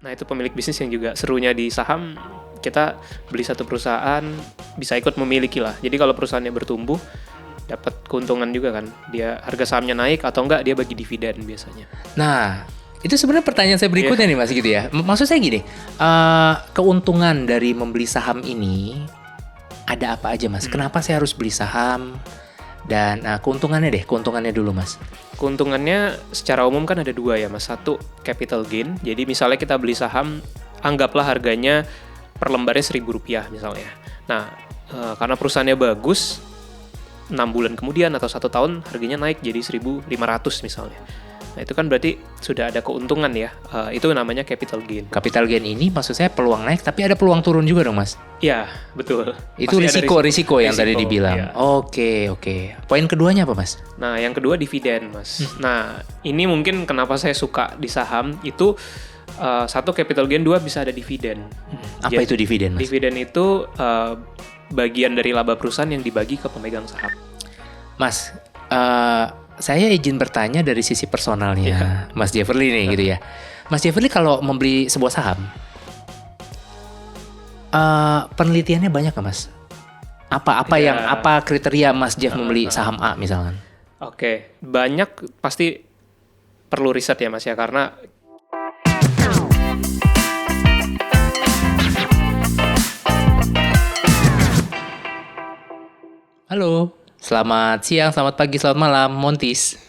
Nah itu pemilik bisnis yang juga serunya di saham, kita beli satu perusahaan bisa ikut memiliki lah. Jadi kalau perusahaannya bertumbuh, dapat keuntungan juga kan. Dia harga sahamnya naik atau enggak dia bagi dividen biasanya. Nah, itu sebenarnya pertanyaan saya berikutnya nih Mas gitu ya. Maksud saya gini, keuntungan dari membeli saham ini ada apa aja Mas? Kenapa saya harus beli saham? Dan keuntungannya dulu Mas. Keuntungannya secara umum kan ada dua ya Mas. Satu, capital gain. Jadi misalnya kita beli saham, anggaplah harganya per lembarnya Rp1.000 misalnya. Nah, karena perusahaannya bagus, 6 bulan kemudian atau 1 tahun harganya naik jadi 1.500 misalnya. Nah itu kan berarti sudah ada keuntungan ya. Itu namanya capital gain. Capital gain ini maksud saya peluang naik, tapi ada peluang turun juga dong Mas? Iya, betul. Itu risiko yang tadi dibilang. Iya. Oke. Poin keduanya apa Mas? Nah yang kedua dividen Mas. Nah ini mungkin kenapa saya suka di saham itu, satu capital gain, dua bisa ada dividen. Apa itu dividen Mas? Dividen itu bagian dari laba perusahaan yang dibagi ke pemegang saham. Mas, saya izin bertanya dari sisi personalnya Mas Jefferly nih gitu ya. Mas Jefferly kalau membeli sebuah saham, penelitiannya banyak nggak Mas? Apa kriteria Mas Jeff membeli saham A misalkan? Oke, banyak pasti perlu riset ya Mas ya, karena Halo, selamat siang, selamat pagi, selamat malam, Montis.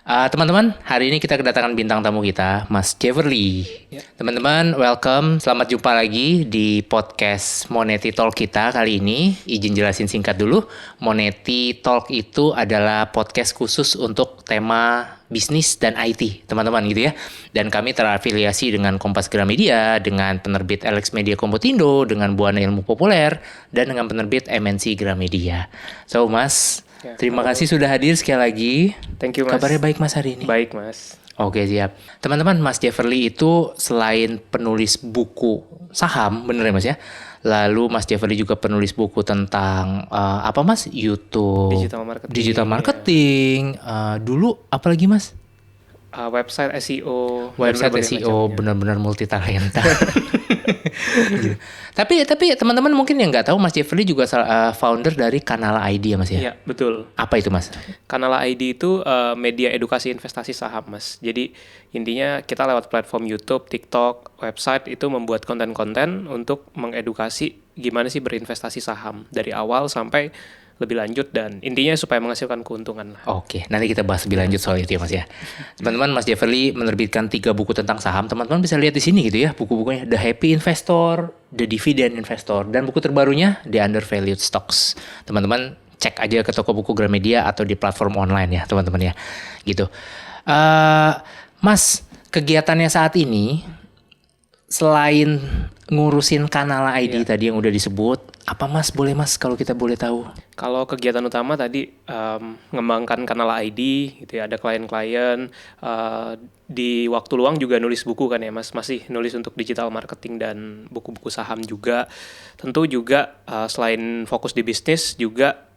Teman-teman, hari ini kita kedatangan bintang tamu kita, Mas Jefferly. Teman-teman, welcome, selamat jumpa lagi di podcast Moneti Talk kita kali ini. Izin jelasin singkat dulu, Moneti Talk itu adalah podcast khusus untuk tema bisnis dan IT, teman-teman gitu ya. Dan kami terafiliasi dengan Kompas Gramedia, dengan penerbit Alex Media Kompotindo, dengan Buana Ilmu Populer, dan dengan penerbit MNC Gramedia. So, Mas, terima kasih sudah hadir sekali lagi. Thank you Mas. Kabarnya baik Mas hari ini? Baik Mas. Oke, siap. Teman-teman, Mas Jefferly itu selain penulis buku saham, bener ya Mas ya? Lalu Mas Jefferly juga penulis buku tentang apa Mas? YouTube, digital marketing. Dulu apa lagi Mas? Website SEO. Website SEO, benar-benar multi talenta. Gitu. Tapi teman-teman mungkin yang nggak tahu, Mas Jefferly juga founder dari Kanala ID ya Mas ya? Iya, betul. Apa itu Mas? Kanala ID itu media edukasi investasi saham Mas. Jadi intinya kita lewat platform YouTube, TikTok, website itu membuat konten-konten untuk mengedukasi gimana sih berinvestasi saham dari awal sampai lebih lanjut, dan intinya supaya menghasilkan keuntungan lah. Oke, nanti kita bahas lebih lanjut soal itu ya Mas ya. Teman-teman, Mas Jefferly menerbitkan 3 buku tentang saham. Teman-teman bisa lihat di sini gitu ya, buku-bukunya The Happy Investor, The Dividend Investor, dan buku terbarunya The Undervalued Stocks. Teman-teman cek aja ke toko buku Gramedia atau di platform online ya teman-teman ya. Gitu. Mas, kegiatannya saat ini selain ngurusin Kanala ID tadi yang udah disebut, apa Mas, boleh Mas kalau kita boleh tahu? Kalau kegiatan utama tadi mengembangkan Kanala ID gitu ya, ada klien-klien, di waktu luang juga nulis buku kan ya Mas, masih nulis untuk digital marketing dan buku-buku saham juga. Tentu juga selain fokus di bisnis juga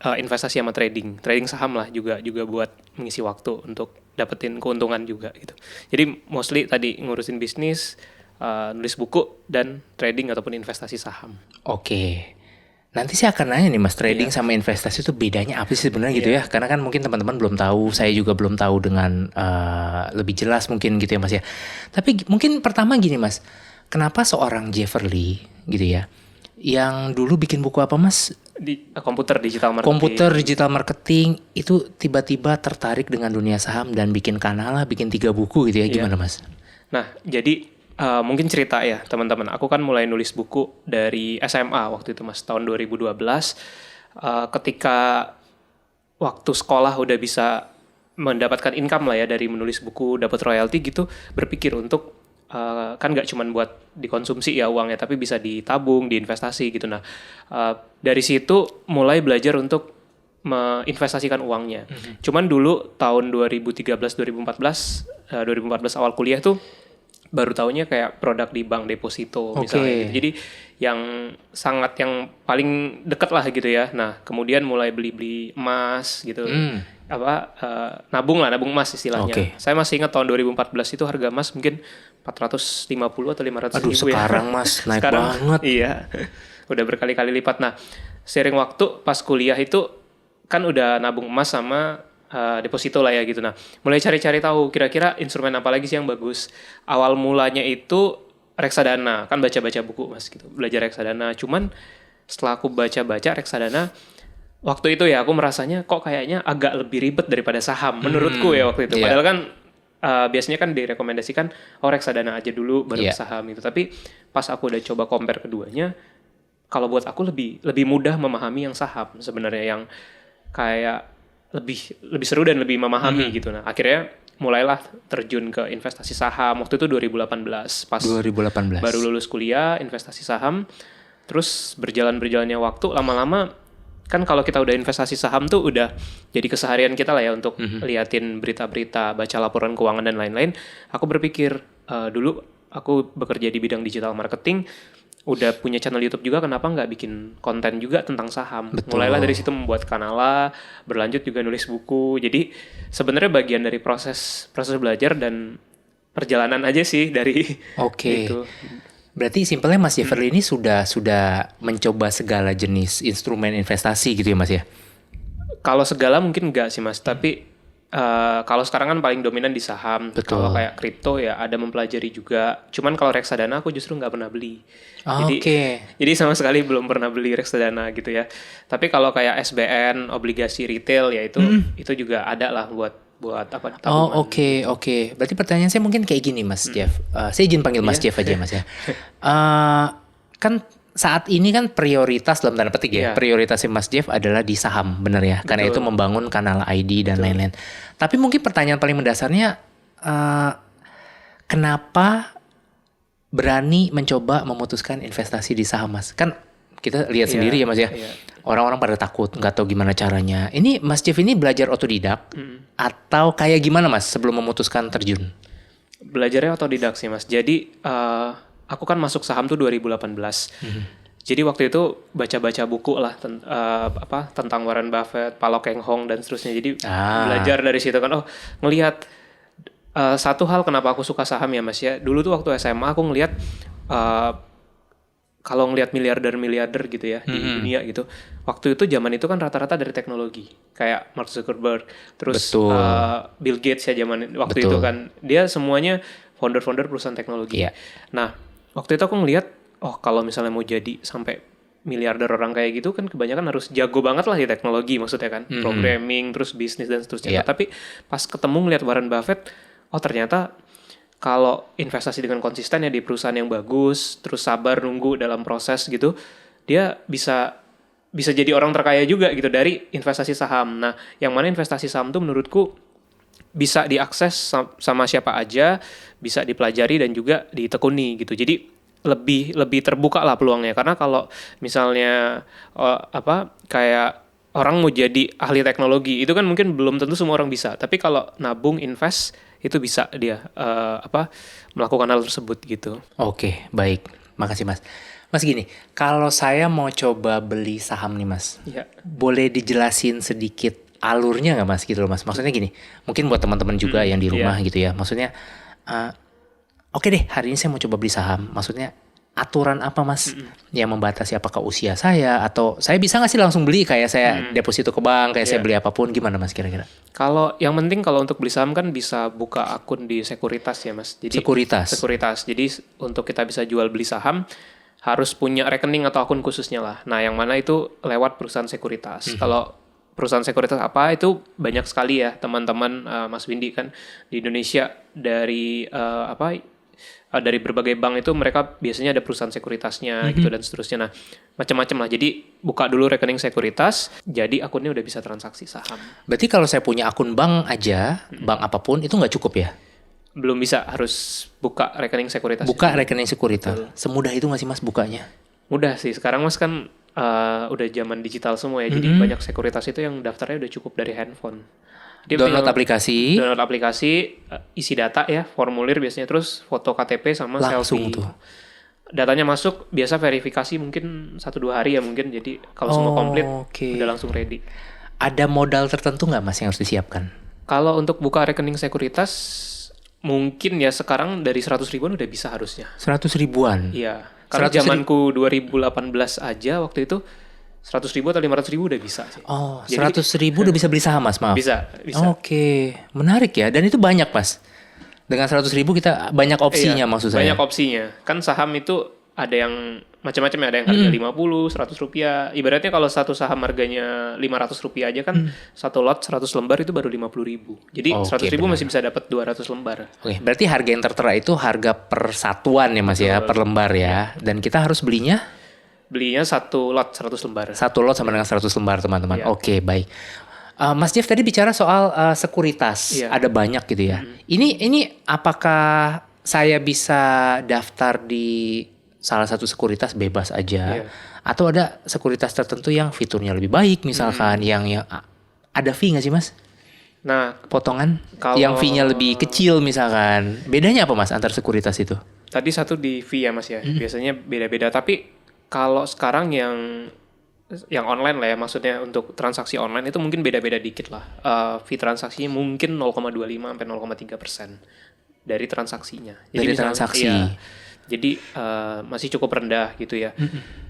investasi sama trading saham lah juga buat mengisi waktu untuk dapetin keuntungan juga gitu. Jadi mostly tadi ngurusin bisnis, nulis buku, dan trading ataupun investasi saham. Oke. Nanti saya akan nanya nih Mas, trading sama investasi itu bedanya apa sih sebenarnya gitu ya? Karena kan mungkin teman-teman belum tahu, saya juga belum tahu dengan lebih jelas mungkin gitu ya Mas ya. Tapi mungkin pertama gini Mas, kenapa seorang Jefferly gitu ya, yang dulu bikin buku apa Mas? Di komputer digital marketing. Komputer digital marketing itu tiba-tiba tertarik dengan dunia saham dan bikin Kanala, bikin 3 buku gitu ya, gimana Mas? Nah, jadi mungkin cerita ya teman-teman. Aku kan mulai nulis buku dari SMA waktu itu Mas, tahun 2012. Ketika waktu sekolah udah bisa mendapatkan income lah ya dari menulis buku, dapat royalti gitu, berpikir untuk kan nggak cuma buat dikonsumsi ya uangnya, tapi bisa ditabung, diinvestasi gitu. Nah, dari situ mulai belajar untuk menginvestasikan uangnya. Cuman dulu tahun 2013-2014 awal kuliah tuh baru taunya kayak produk di bank deposito Oke. misalnya gitu. Jadi yang paling dekat lah gitu ya. Nah kemudian mulai beli emas gitu, nabung emas istilahnya. Oke. Saya masih ingat tahun 2014 itu harga emas mungkin 450 atau 500 Aduh, ribu ya. sekarang Mas naik Sekarang, banget. Iya, udah berkali-kali lipat. Nah seiring waktu pas kuliah itu kan udah nabung emas sama deposito lah ya gitu. Nah, mulai cari-cari tahu kira-kira instrumen apa lagi sih yang bagus. Awal mulanya itu reksadana, kan baca-baca buku Mas gitu, belajar reksadana. Cuman setelah aku baca-baca reksadana, waktu itu ya aku merasanya kok kayaknya agak lebih ribet daripada saham menurutku ya waktu itu. Iya. Padahal kan biasanya kan direkomendasikan reksadana aja dulu baru Iya. saham itu. Tapi pas aku udah coba compare keduanya, kalau buat aku lebih mudah memahami yang saham sebenarnya, yang kayak lebih seru dan lebih memahami gitu. Nah, akhirnya mulailah terjun ke investasi saham. Waktu itu 2018 pas 2018. baru lulus kuliah, investasi saham. Terus berjalannya waktu, lama-lama kan kalau kita udah investasi saham tuh udah jadi keseharian kita lah ya untuk liatin berita-berita, baca laporan keuangan dan lain-lain. Aku berpikir dulu aku bekerja di bidang digital marketing, udah punya channel YouTube juga, kenapa nggak bikin konten juga tentang saham? Betul. Mulailah dari situ membuat kanal, berlanjut juga nulis buku. Jadi sebenarnya bagian dari proses belajar dan perjalanan aja sih dari Oke. itu. Berarti simpelnya Mas Jefferly ini sudah mencoba segala jenis instrumen investasi gitu ya Mas ya? Kalau segala mungkin enggak sih Mas, tapi kalau sekarang kan paling dominan di saham. Betul. Kalau kayak kripto ya ada mempelajari juga. Cuman kalau reksadana aku justru nggak pernah beli. Jadi sama sekali belum pernah beli reksadana gitu ya. Tapi kalau kayak SBN, obligasi retail ya itu juga ada lah buat apa tabungan. Oke. Berarti pertanyaan saya mungkin kayak gini Mas Jeff. Saya izin panggil Mas Jeff aja Mas ya. Kan saat ini kan prioritas dalam tanda petik ya, prioritasnya Mas Jeff adalah di saham, benar ya? Karena itu membangun kanal ID dan lain-lain. Tapi mungkin pertanyaan paling mendasarnya, kenapa berani mencoba memutuskan investasi di saham Mas? Kan kita lihat sendiri ya Mas ya, orang-orang pada takut, nggak tahu gimana caranya. Ini Mas Jeff ini belajar otodidak atau kayak gimana Mas sebelum memutuskan terjun? Belajarnya otodidak sih Mas. Jadi aku kan masuk saham tuh 2018. Jadi waktu itu baca-baca buku lah tentang Warren Buffett, Pak Keng Hong dan seterusnya. Jadi belajar dari situ kan, ngelihat satu hal kenapa aku suka saham ya Mas ya. Dulu tuh waktu SMA aku ngelihat kalau ngelihat miliarder gitu ya di dunia gitu. Waktu itu zaman itu kan rata-rata dari teknologi. Kayak Mark Zuckerberg, terus Bill Gates ya zaman waktu itu kan. Dia semuanya founder perusahaan teknologi. Nah, waktu itu aku ngelihat, kalau misalnya mau jadi sampai miliarder orang kayak gitu kan kebanyakan harus jago banget lah di teknologi maksudnya kan. Programming, terus bisnis dan seterusnya. Tapi pas ketemu ngelihat Warren Buffett, ternyata kalau investasi dengan konsisten ya di perusahaan yang bagus, terus sabar nunggu dalam proses gitu, dia bisa jadi orang terkaya juga gitu dari investasi saham. Nah, yang mana investasi saham tuh menurutku bisa diakses sama siapa aja, bisa dipelajari dan juga ditekuni gitu. Jadi lebih terbuka lah peluangnya, karena kalau misalnya kayak orang mau jadi ahli teknologi itu kan mungkin belum tentu semua orang bisa, tapi kalau nabung invest itu bisa dia melakukan hal tersebut gitu. Oke, baik, makasih Mas. Mas gini, kalau saya mau coba beli saham nih Mas, boleh dijelasin sedikit alurnya nggak Mas gitu loh Mas? Maksudnya gini, mungkin buat teman-teman juga yang di rumah gitu ya, maksudnya oke deh, hari ini saya mau coba beli saham. Maksudnya aturan apa Mas yang membatasi, apakah usia saya atau saya bisa nggak sih langsung beli kayak saya deposito ke bank, kayak saya beli apapun, gimana Mas kira-kira? Kalau yang penting kalau untuk beli saham kan bisa buka akun di sekuritas ya Mas. Jadi sekuritas. Jadi untuk kita bisa jual beli saham harus punya rekening atau akun khususnya lah. Nah, yang mana itu lewat perusahaan sekuritas. Kalau perusahaan sekuritas apa itu banyak sekali ya teman-teman Mas Windy kan di Indonesia, dari dari berbagai bank itu mereka biasanya ada perusahaan sekuritasnya gitu dan seterusnya. Nah, macam-macam lah. Jadi buka dulu rekening sekuritas, jadi akunnya udah bisa transaksi saham. Berarti kalau saya punya akun bank aja, bank apapun itu nggak cukup ya? Belum bisa, harus buka rekening sekuritas. Buka rekening sekuritas. Semudah itu nggak sih Mas bukanya? Mudah sih. Sekarang Mas kan udah zaman digital semua ya. Jadi banyak sekuritas itu yang daftarnya udah cukup dari handphone. Download aplikasi, download aplikasi, isi data ya, formulir biasanya, terus foto KTP sama langsung selfie. tuh. Datanya masuk, biasa verifikasi mungkin 1-2 hari ya mungkin. Jadi kalau semua komplit, Oke. udah langsung ready. Ada modal tertentu nggak Mas yang harus disiapkan? Kalau untuk buka rekening sekuritas, mungkin ya sekarang dari 100 ribuan udah bisa harusnya. 100 ribuan. Iya. Karena 100 zamanku 2018 aja waktu itu 100 ribu atau 500 ribu udah bisa sih. Oh, Jadi, 100 ribu udah bisa beli saham Mas, maaf. Bisa. Oke, menarik ya. Dan itu banyak Mas. Dengan 100 ribu kita banyak opsinya Iya, maksud saya. banyak opsinya. Kan saham itu ada yang macam-macam ya, ada yang harga 50, 100 rupiah. Ibaratnya kalau satu saham harganya 500 rupiah aja kan satu lot 100 lembar itu baru 50 ribu. Jadi Oke, 100 ribu benar. masih bisa dapat 200 lembar. Oke, berarti harga yang tertera itu harga per satuan ya Mas ya, per lembar ya. Dan kita harus belinya Belinya satu lot 100 lembar. satu lot sama dengan 100 lembar teman-teman. Iya. Oke, baik. Mas Jeff tadi bicara soal sekuritas, Iya. ada banyak gitu ya. Ini apakah saya bisa daftar di salah satu sekuritas bebas aja, Iya. atau ada sekuritas tertentu yang fiturnya lebih baik, misalkan yang ada fee nggak sih Mas? Nah, Potongan Kalau- yang fee-nya lebih kecil misalkan. Bedanya apa Mas antar sekuritas itu? tadi satu di fee ya Mas ya. Biasanya beda-beda. Tapi kalau sekarang yang online lah ya, maksudnya untuk transaksi online itu mungkin beda-beda dikit lah. Fee transaksinya mungkin 0,25 sampai 0,3% dari transaksinya. Dari misalnya- transaksi. iya. Jadi masih cukup rendah gitu ya.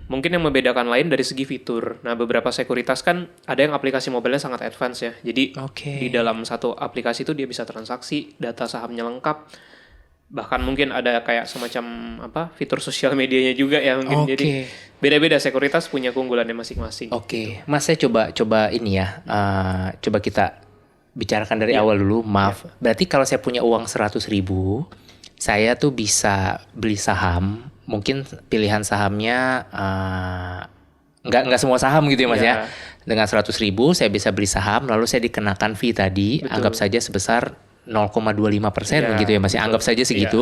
Mungkin yang membedakan lain dari segi fitur. Nah, beberapa sekuritas kan ada yang aplikasi mobilenya sangat advance ya. Jadi Oke. di dalam satu aplikasi itu dia bisa transaksi, data sahamnya lengkap. Bahkan mungkin ada kayak semacam fitur sosial medianya juga ya mungkin. Oke. Jadi beda-beda sekuritas punya keunggulannya masing-masing. Oke, Mas saya coba ini ya, coba kita bicarakan dari Iya. awal dulu. Maaf, berarti kalau saya punya uang 100 ribu, saya tuh bisa beli saham. Mungkin pilihan sahamnya nggak semua saham gitu ya Mas Iya. ya. Dengan 100 ribu saya bisa beli saham, lalu saya dikenakan fee tadi, Betul. anggap saja sebesar 0,25% Iya, begitu ya Mas ya. Anggap betul. saja segitu.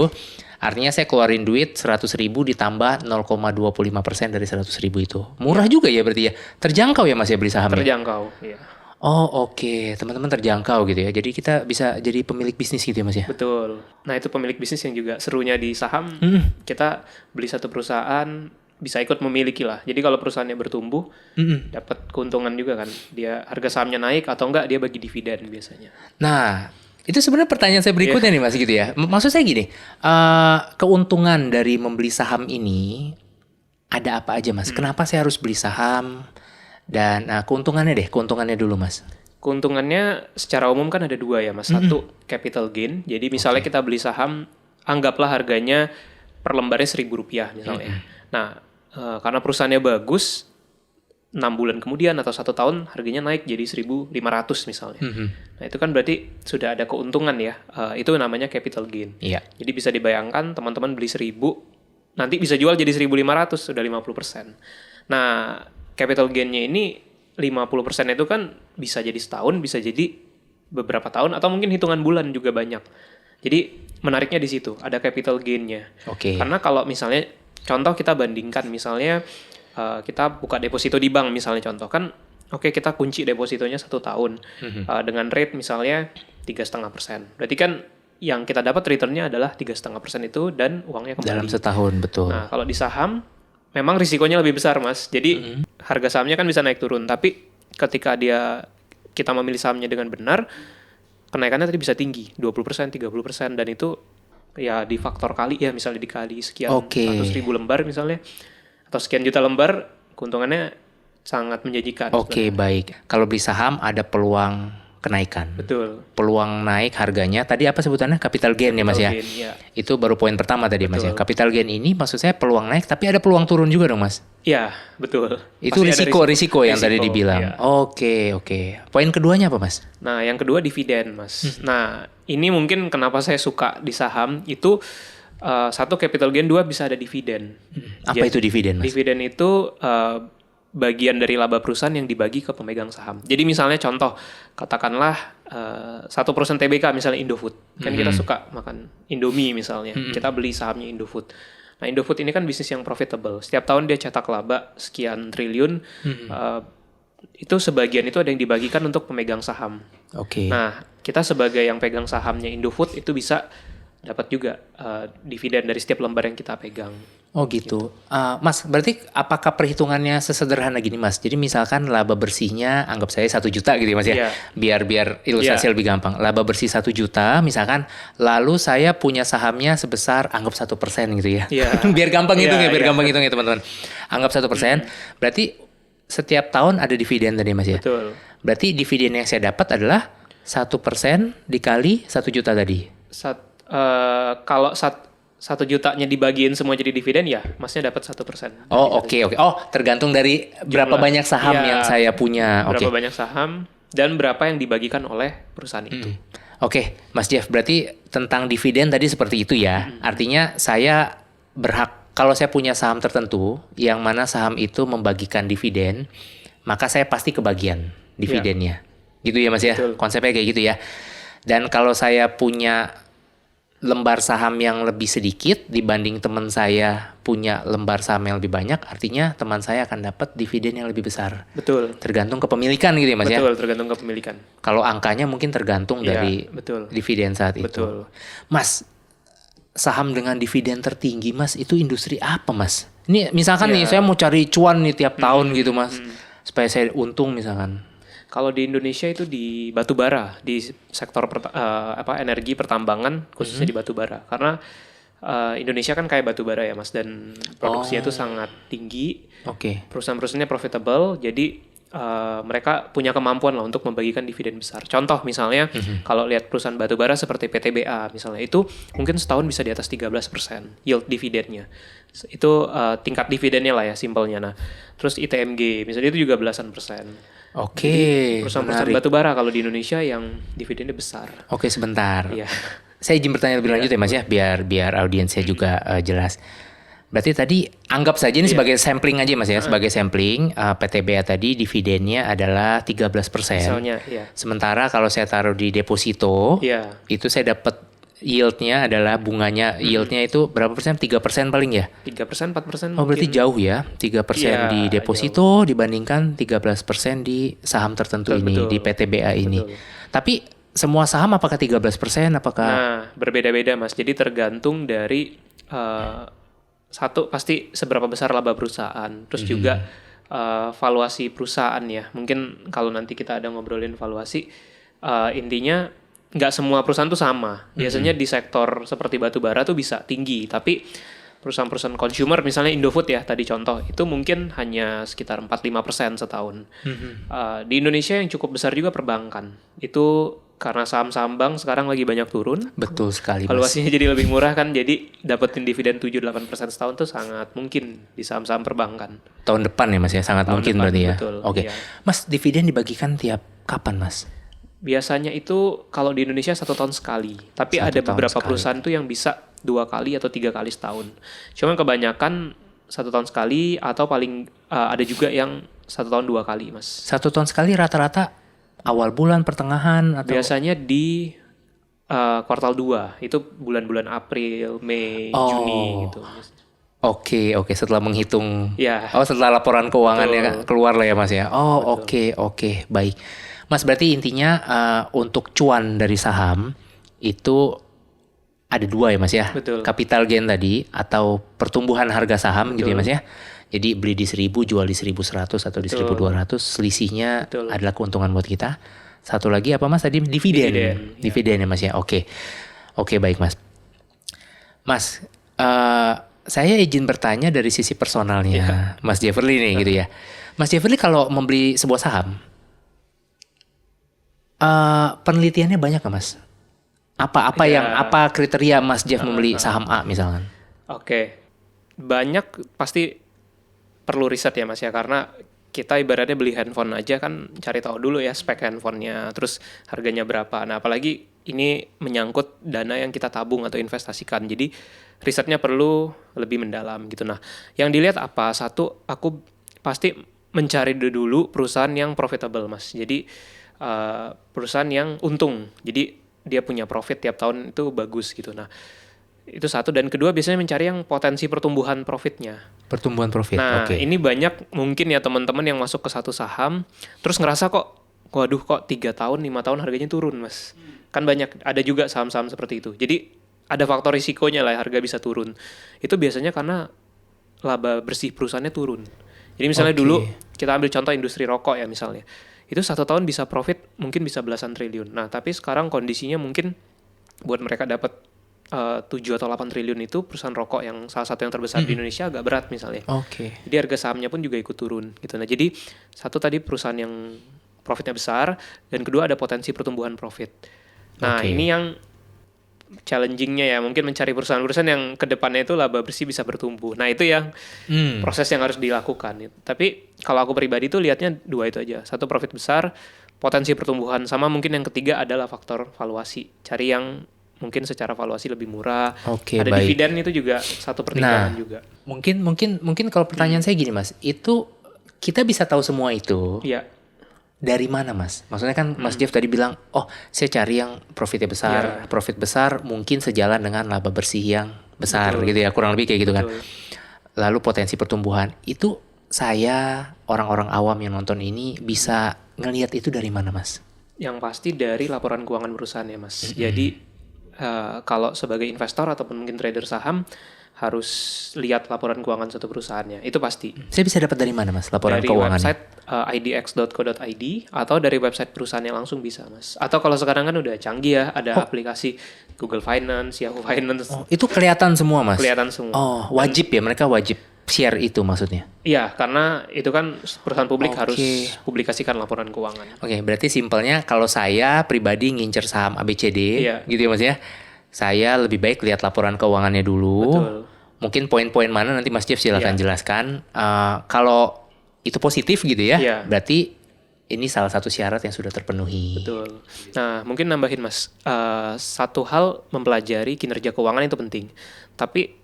Artinya saya keluarin duit 100 ribu ditambah 0,25% dari 100 ribu itu. Murah juga ya berarti ya. Terjangkau ya Mas ya beli sahamnya? Terjangkau. Iya. Oh oke, teman-teman terjangkau gitu ya. Jadi kita bisa jadi pemilik bisnis gitu ya Mas ya? Betul. Nah, itu pemilik bisnis yang juga serunya di saham. Kita beli satu perusahaan bisa ikut memiliki lah. Jadi kalau perusahaannya bertumbuh, dapat keuntungan juga kan. Dia harga sahamnya naik atau enggak dia bagi dividen biasanya. Nah, itu sebenarnya pertanyaan saya berikutnya nih Mas gitu ya. Maksud saya gini, keuntungan dari membeli saham ini ada apa aja Mas? Kenapa saya harus beli saham? Dan keuntungannya dulu Mas. Keuntungannya secara umum kan ada dua ya Mas. Satu, capital gain. Jadi misalnya kita beli saham, anggaplah harganya per lembarnya Rp1.000 misalnya. Nah, karena perusahaannya bagus, 6 bulan kemudian atau 1 tahun harganya naik jadi 1.500 misalnya. Nah, itu kan berarti sudah ada keuntungan ya. Itu namanya capital gain. Iya. Jadi bisa dibayangkan teman-teman beli 1.000, nanti bisa jual jadi 1.500, sudah 50%. Nah, capital gain-nya ini 50% itu kan bisa jadi setahun, bisa jadi beberapa tahun, atau mungkin hitungan bulan juga banyak. Jadi menariknya di situ, ada capital gain-nya. Oke. Karena kalau misalnya, contoh kita bandingkan, misalnya kita buka deposito di bank misalnya contoh, kan oke, kita kunci depositonya 1 tahun dengan rate misalnya 3,5%. Berarti kan yang kita dapat returnnya adalah 3,5% itu dan uangnya kembali. Dalam setahun, betul. Nah, kalau di saham memang risikonya lebih besar, Mas. Jadi harga sahamnya kan bisa naik turun, tapi ketika kita memilih sahamnya dengan benar, kenaikannya tadi bisa tinggi, 20%, 30%, dan itu ya di faktor kali ya, misalnya dikali sekian Oke. 100.000 lembar misalnya, atau sekian juta lembar, keuntungannya sangat menjanjikan. Oke, baik. Kalau beli saham ada peluang kenaikan. Betul. Peluang naik harganya. Tadi apa sebutannya? Capital gain ya Mas ya? Capital gain, ya. Itu baru poin pertama tadi Mas ya. Betul. Capital gain ini maksud saya peluang naik tapi ada peluang turun juga dong Mas. Iya, betul. Itu Pasti ada risiko yang tadi risiko, dibilang. iya. Oke. Poin keduanya apa Mas? Nah, yang kedua dividen, Mas. Nah, ini mungkin kenapa saya suka di saham itu, satu capital gain, dua bisa ada dividen. Apa itu dividen Mas? Dividen itu bagian dari laba perusahaan yang dibagi ke pemegang saham. Jadi misalnya contoh, katakanlah satu perusahaan TBK misalnya Indofood. Kan kita suka makan Indomie misalnya. Kita beli sahamnya Indofood. Nah, Indofood ini kan bisnis yang profitable. Setiap tahun dia cetak laba sekian triliun. Itu sebagian itu ada yang dibagikan untuk pemegang saham. Oke. Nah, kita sebagai yang pegang sahamnya Indofood itu bisa dapat juga dividen dari setiap lembar yang kita pegang. Oh gitu. Mas, berarti apakah perhitungannya sesederhana gini Mas? Jadi misalkan laba bersihnya anggap saya 1 juta gitu ya Mas ya. Iya. Biar ilustrasi lebih gampang. Laba bersih 1 juta misalkan, lalu saya punya sahamnya sebesar anggap 1% gitu ya. Iya. Biar gampang Iya, hitung ya, biar iya. gampang hitung ya teman-teman. Anggap 1%, berarti setiap tahun ada dividen tadi Mas ya. Betul. Berarti dividen yang saya dapat adalah 1% dikali 1 juta tadi. Kalau 1 jutanya dibagiin semua jadi dividen ya, masnya dapat 1%. Oh oke. Oh tergantung dari berapa Jumlah. banyak saham Iya. yang saya punya. Oke. Berapa banyak saham dan berapa yang dibagikan oleh perusahaan itu. Oke, Mas Jeff, berarti tentang dividen tadi seperti itu ya. Artinya saya berhak, kalau saya punya saham tertentu, yang mana saham itu membagikan dividen, maka saya pasti kebagian dividennya. Gitu ya Mas ya, Betul. konsepnya kayak gitu ya. Dan kalau saya punya lembar saham yang lebih sedikit dibanding teman saya punya lembar saham yang lebih banyak, artinya teman saya akan dapat dividen yang lebih besar. Betul. Tergantung kepemilikan gitu ya Mas ya. Betul, tergantung kepemilikan. Kalau angkanya mungkin tergantung Iya, dari betul. dividen saat itu. Betul. Mas, saham dengan dividen tertinggi Mas, itu industri apa Mas? Ini misalkan nih saya mau cari cuan nih tiap tahun gitu Mas. Supaya saya untung misalkan. Kalau di Indonesia itu di batu bara, di sektor energi pertambangan khususnya di batu bara. Karena Indonesia kan kayak batu bara ya Mas, dan produksinya itu sangat tinggi. Oke. Perusahaan-perusahaannya profitable, jadi mereka punya kemampuan lah untuk membagikan dividen besar. Contoh misalnya kalau lihat perusahaan batu bara seperti PTBA misalnya, itu mungkin setahun bisa di atas 13% yield dividennya. Itu tingkat dividennya lah ya simpelnya. Nah, terus ITMG misalnya itu juga belasan persen. Oke. Perusahaan-perusahaan Menarik. batu bara kalau di Indonesia yang dividennya besar. Oke, sebentar. Iya. Saya izin bertanya lebih lanjut ya Mas ya, biar audiensnya juga jelas. Berarti tadi anggap saja ini sebagai sampling aja Mas ya, sebagai sampling PTBA tadi dividennya adalah 13%. Misalnya, iya. Sementara kalau saya taruh di deposito, Iya. itu saya dapat yieldnya adalah bunganya, yieldnya itu berapa persen? 3% paling ya? 3%, 4% Oh berarti mungkin. jauh ya, 3% Iya, di deposito dibandingkan 13% di saham tertentu Betul, ini, betul. di PTBA ini. Betul. Tapi semua saham apakah 13%? Apakah Nah, berbeda-beda Mas. Jadi tergantung dari satu pasti seberapa besar laba perusahaan, terus juga valuasi perusahaan ya. Mungkin kalau nanti kita ada ngobrolin valuasi, intinya nggak semua perusahaan tuh sama. Biasanya di sektor seperti batu bara tuh bisa tinggi, tapi perusahaan-perusahaan consumer misalnya Indofood ya tadi contoh, itu mungkin hanya sekitar 4-5% setahun. Di Indonesia yang cukup besar juga perbankan. Itu karena saham-saham bank sekarang lagi banyak turun. betul sekali Mas? Valuasinya jadi lebih murah kan, jadi dapetin dividen 7-8% setahun tuh sangat mungkin di saham-saham perbankan. Tahun depan ya Mas ya, sangat Tahun mungkin depan, berarti ya. betul, Oke, iya. Mas dividend dibagikan tiap kapan Mas? Biasanya itu kalau di Indonesia 1 tahun sekali, tapi 1 ada tahun beberapa sekali. perusahaan tuh yang bisa 2 kali atau 3 kali setahun. Cuman kebanyakan 1 tahun sekali, atau paling ada juga yang 1 tahun 2 kali Mas. 1 tahun sekali rata-rata awal bulan, pertengahan atau? Biasanya di kuartal 2, itu bulan-bulan April, Mei, Oh. Juni gitu. Oke, setelah menghitung. Ya. Oh, setelah laporan keuangannya Betul. keluar lah ya Mas ya. Oh, oke, baik. Mas, berarti intinya untuk cuan dari saham itu ada 2 ya Mas ya. Betul. Capital gain tadi atau pertumbuhan harga saham gitu ya Betul. Mas ya. Jadi beli di 1000, jual di 1100 atau di 1200, selisihnya Betul. adalah keuntungan buat kita. Satu lagi apa Mas tadi? Dividen. Dividen ya Mas ya. Oke, baik Mas. Mas, saya izin bertanya dari sisi personalnya Mas Jefferly nih gitu ya. Mas Jefferly kalau membeli sebuah saham, penelitiannya banyak nggak Mas? Apa kriteria Mas Jeff membeli saham A misalkan? Oke. Banyak pasti perlu riset ya Mas ya, karena kita ibaratnya beli handphone aja kan cari tahu dulu ya spek handphonenya, terus harganya berapa. Nah, apalagi ini menyangkut dana yang kita tabung atau investasikan. Jadi risetnya perlu lebih mendalam gitu. Nah, yang dilihat apa? Satu, aku pasti mencari dulu perusahaan yang profitable Mas. Jadi perusahaan yang untung. Jadi dia punya profit tiap tahun itu bagus gitu. Nah, Itu satu, dan kedua biasanya mencari yang potensi pertumbuhan profitnya. Pertumbuhan profit. Nah, Oke. ini banyak mungkin ya teman-teman yang masuk ke satu saham terus ngerasa kok waduh kok 3 tahun, 5 tahun harganya turun, Mas. Kan banyak, ada juga saham-saham seperti itu. Jadi ada faktor risikonya lah harga bisa turun. Itu biasanya karena laba bersih perusahaannya turun. Jadi misalnya Oke. dulu kita ambil contoh industri rokok ya misalnya. Itu 1 tahun bisa profit mungkin bisa belasan triliun. Nah, tapi sekarang kondisinya mungkin buat mereka dapat 7 atau 8 triliun itu perusahaan rokok yang salah satu yang terbesar di Indonesia agak berat misalnya. Oke. Jadi harga sahamnya pun juga ikut turun gitu. Nah, jadi satu tadi perusahaan yang profitnya besar dan kedua ada potensi pertumbuhan profit. Nah, Oke. ini yang challenging-nya ya, mungkin mencari perusahaan-perusahaan yang kedepannya itu laba bersih bisa bertumbuh. Nah, itu yang proses yang harus dilakukan. Tapi kalau aku pribadi tuh lihatnya dua itu aja. Satu, profit besar, potensi pertumbuhan, sama mungkin yang ketiga adalah faktor valuasi. Cari yang mungkin secara valuasi lebih murah. Oke, Ada baik. dividen itu juga satu pertimbangan juga. Mungkin kalau pertanyaan saya gini, Mas, itu kita bisa tahu semua itu Iya. dari mana, Mas? Maksudnya kan Mas Jeff tadi bilang, oh saya cari yang profitnya besar, profit besar mungkin sejalan dengan laba bersih yang besar gitu ya, kurang lebih kayak gitu kan. Lalu potensi pertumbuhan itu saya orang-orang awam yang nonton ini bisa ngelihat itu dari mana, Mas? Yang pasti dari laporan keuangan perusahaan ya, Mas. Jadi kalau sebagai investor ataupun mungkin trader saham harus lihat laporan keuangan satu perusahaannya. Itu pasti. Saya bisa dapat dari mana, Mas, laporan Dari keuangannya? website idx.co.id atau dari website perusahaannya langsung bisa, Mas. Atau kalau sekarang kan udah canggih ya, ada aplikasi Google Finance, Yahoo Finance, Oh, itu kelihatan semua, Mas? kelihatan semua. Oh, wajib ya, mereka wajib share itu maksudnya? Iya, karena itu kan perusahaan publik Oke. harus publikasikan laporan keuangan. Oke, berarti simpelnya kalau saya pribadi ngincer saham ABCD, Iya. gitu ya Mas ya, saya lebih baik lihat laporan keuangannya dulu. Betul. Mungkin poin-poin mana nanti Mas Jeff silakan jelaskan. Kalau itu positif gitu ya, Iya. berarti ini salah satu syarat yang sudah terpenuhi. Betul. Nah, mungkin nambahin Mas, satu hal mempelajari kinerja keuangan itu penting. Tapi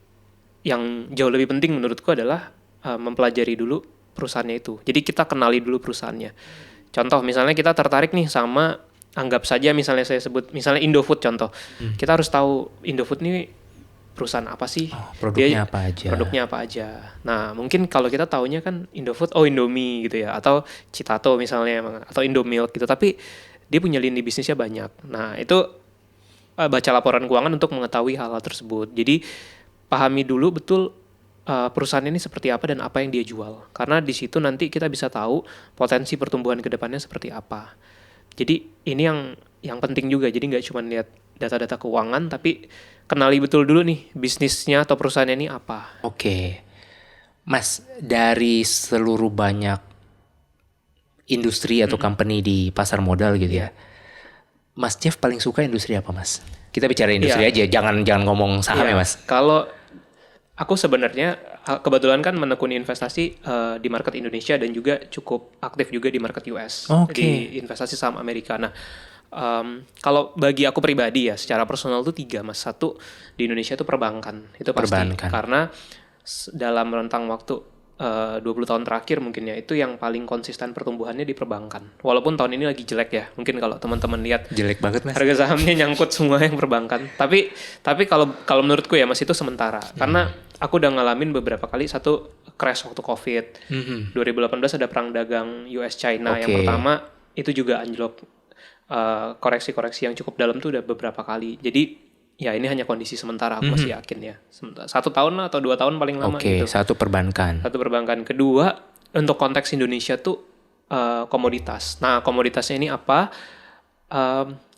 yang jauh lebih penting menurutku adalah mempelajari dulu perusahaannya itu. Jadi kita kenali dulu perusahaannya. Contoh misalnya kita tertarik nih sama, anggap saja misalnya saya sebut, misalnya Indofood contoh. Kita harus tahu Indofood ini perusahaan apa sih? Produknya apa aja? Produknya apa aja. Nah, mungkin kalau kita taunya kan Indofood, oh Indomie gitu ya, atau Citato misalnya, atau Indomilk gitu. Tapi dia punya lini bisnisnya banyak. Nah, itu baca laporan keuangan untuk mengetahui hal-hal tersebut. Jadi pahami dulu betul perusahaan ini seperti apa dan apa yang dia jual. Karena di situ nanti kita bisa tahu potensi pertumbuhan ke depannya seperti apa. Jadi ini yang penting juga. Jadi nggak cuma lihat data-data keuangan, tapi kenali betul dulu nih bisnisnya atau perusahaannya ini apa. Oke. Mas, dari seluruh banyak industri atau company di pasar modal gitu ya, Mas Jeff paling suka industri apa, Mas? Kita bicara industri aja, jangan ngomong saham ya, Mas. Kalau aku sebenarnya kebetulan kan menekuni investasi di market Indonesia dan juga cukup aktif juga di market US. Oke. Di investasi saham Amerika. Nah, kalau bagi aku pribadi ya, secara personal tuh 3, Mas. Satu, di Indonesia tuh perbankan. Itu pasti. Perbankan. Karena dalam rentang waktu 20 tahun terakhir mungkin ya, itu yang paling konsisten pertumbuhannya di perbankan. Walaupun tahun ini lagi jelek ya. Mungkin kalau teman-teman lihat Jelek banget, Mas. harga sahamnya nyangkut semua yang perbankan. Tapi kalau menurutku ya Mas, itu sementara. Karena aku udah ngalamin beberapa kali, satu crash waktu Covid. 2018 ada perang dagang US China yang Oke. pertama, itu juga anjlok. Koreksi-koreksi yang cukup dalam tuh udah beberapa kali. Jadi ya ini hanya kondisi sementara, aku masih yakin ya. 1 tahun atau 2 tahun paling lama Oke, gitu. satu perbankan. Satu perbankan. Kedua, untuk konteks Indonesia tuh komoditas. Nah, komoditasnya ini apa?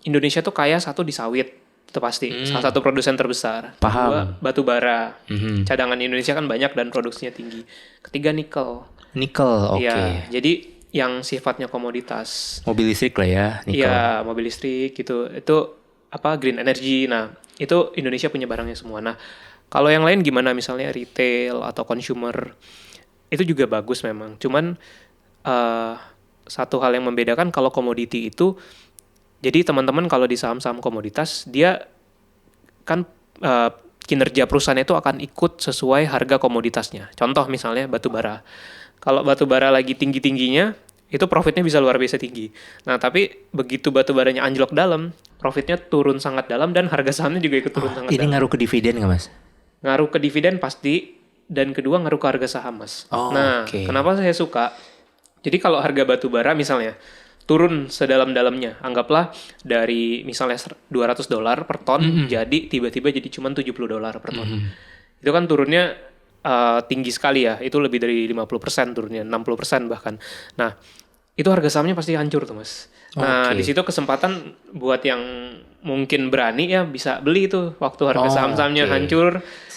Indonesia tuh kaya, satu di sawit, itu pasti. Salah satu produsen terbesar. Paham. Kedua, batu bara. Cadangan Indonesia kan banyak dan produksinya tinggi. Ketiga, nikel. Nikel, oke. Ya, jadi yang sifatnya komoditas. Mobil listrik lah ya, nikel. Iya, mobil listrik gitu. Itu apa, green energy. Nah, itu Indonesia punya barangnya semua. Nah, kalau yang lain gimana, misalnya retail atau consumer, itu juga bagus memang. Cuman satu hal yang membedakan kalau komoditi itu, jadi teman-teman kalau di saham-saham komoditas, dia kan kinerja perusahaan itu akan ikut sesuai harga komoditasnya. Contoh misalnya batu bara. Kalau batu bara lagi tinggi-tingginya, itu profitnya bisa luar biasa tinggi. Nah, tapi begitu batu baranya anjlok dalam, profitnya turun sangat dalam dan harga sahamnya juga ikut turun sangat Ini dalam. ngaruh ke dividen nggak Mas? Ngaruh ke dividen pasti, dan kedua ngaruh ke harga saham, Mas. Oh, Nah, oke. kenapa saya suka? Jadi kalau harga batu bara misalnya turun sedalam-dalamnya, anggaplah dari misalnya $200 per ton, jadi tiba-tiba jadi cuma $70 per ton. Itu kan turunnya tinggi sekali ya, itu lebih dari 50% turunnya, 60% bahkan. Nah, itu harga sahamnya pasti hancur tuh, Mas. Nah, Oke. di situ kesempatan buat yang mungkin berani ya bisa beli tuh waktu harga Oh, saham-sahamnya oke. hancur.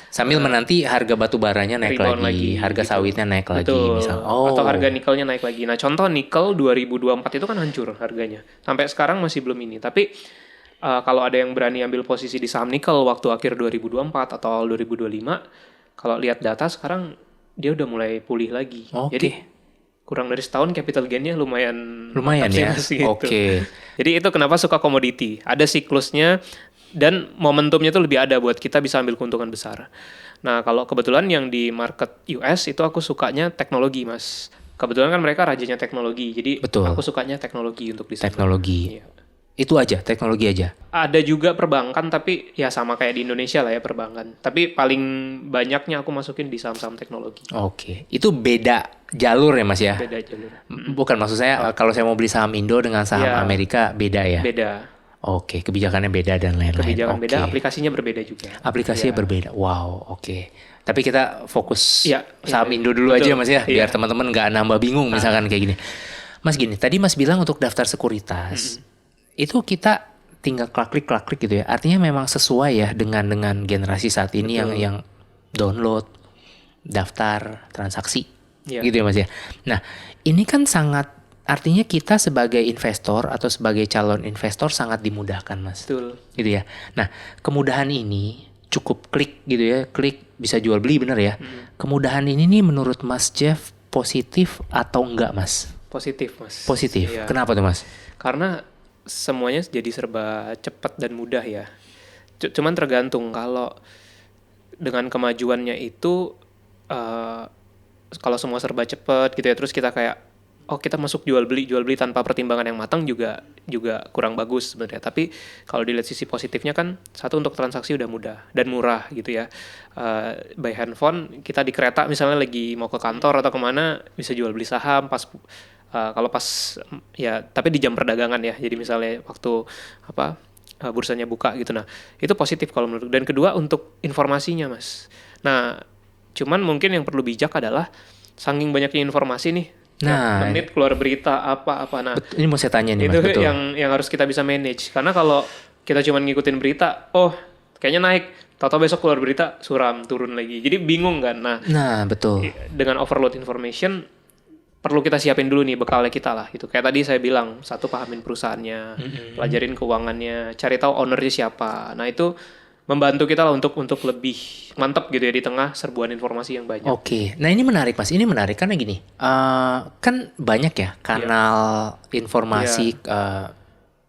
Sambil menanti harga batu baranya naik Rebound lagi, harga gitu. sawitnya naik lagi Betul. misal. Oh. Atau harga nikelnya naik lagi. Nah, contoh nikel 2024 itu kan hancur harganya. Sampai sekarang masih belum ini. Tapi kalau ada yang berani ambil posisi di saham nikel waktu akhir 2024 atau awal 2025, kalau lihat data sekarang dia udah mulai pulih lagi. Oke. Jadi kurang dari setahun capital gain-nya lumayan Lumayan mantap ya. sih, Mas, gitu. Oke. Jadi itu kenapa suka komoditi. Ada siklusnya dan momentumnya tuh lebih ada buat kita bisa ambil keuntungan besar. Nah, kalau kebetulan yang di market US itu aku sukanya teknologi, Mas. Kebetulan kan mereka rajanya teknologi. Jadi Betul. aku sukanya teknologi untuk di sana. Teknologi. Iya. Itu aja, teknologi aja. Ada juga perbankan, tapi ya sama kayak di Indonesia lah ya perbankan. Tapi paling banyaknya aku masukin di saham-saham teknologi. Oke. Itu beda jalur ya Mas ya? Beda jalur. Bukan, maksud saya kalau saya mau beli saham Indo dengan saham Iya. Amerika beda ya? Beda. Oke, kebijakannya beda dan lain-lain. Kebijakan Oke. beda, aplikasinya berbeda juga. Aplikasinya berbeda. Wow, oke. Tapi kita fokus Iya, saham iya, Indo dulu betul. aja Mas ya, biar Iya. teman-teman nggak nambah bingung misalkan kayak gini. Mas gini, tadi Mas bilang untuk daftar sekuritas. Itu kita tinggal klik gitu ya. Artinya memang sesuai ya dengan generasi saat ini yang download, daftar, transaksi. Iya. Gitu ya Mas ya. Nah, ini kan sangat artinya kita sebagai investor atau sebagai calon investor sangat dimudahkan Mas. Betul. Gitu ya. Nah, kemudahan ini cukup klik gitu ya, klik bisa jual beli bener ya. Kemudahan ini nih menurut Mas Jeff positif atau enggak Mas? Positif, Mas. Positif. Iya. Kenapa tuh Mas? Karena semuanya jadi serba cepat dan mudah ya. Cuman tergantung kalau dengan kemajuannya itu kalau semua serba cepat gitu ya, terus kita kayak kita masuk jual beli tanpa pertimbangan yang matang juga kurang bagus sebenarnya. Tapi kalau dilihat sisi positifnya kan, satu, untuk transaksi udah mudah dan murah gitu ya. By handphone, kita di kereta misalnya lagi mau ke kantor atau kemana, bisa jual beli saham kalau pas ya, tapi di jam perdagangan ya. Jadi misalnya waktu bursanya buka gitu. Nah, itu positif kalau menurut. Dan kedua, untuk informasinya, Mas. Nah, cuman mungkin yang perlu bijak adalah saking banyaknya informasi nih. Nah, Menit keluar berita apa-apa. Nah, ini mau saya tanya nih itu Mas, betul. yang harus kita bisa manage. Karena kalau kita cuma ngikutin berita, kayaknya naik, tahu-tahu besok keluar berita suram, turun lagi. Jadi bingung kan. Nah, betul. Dengan overload information, perlu kita siapin dulu nih bekalnya kita lah gitu. Kayak tadi saya bilang, satu, pahamin perusahaannya, pelajarin keuangannya, cari tahu ownernya siapa. Nah, itu membantu kita lah untuk lebih mantap gitu ya di tengah serbuan informasi yang banyak. Oke, nah ini menarik Mas, ini menarik karena gini, kan banyak ya kanal informasi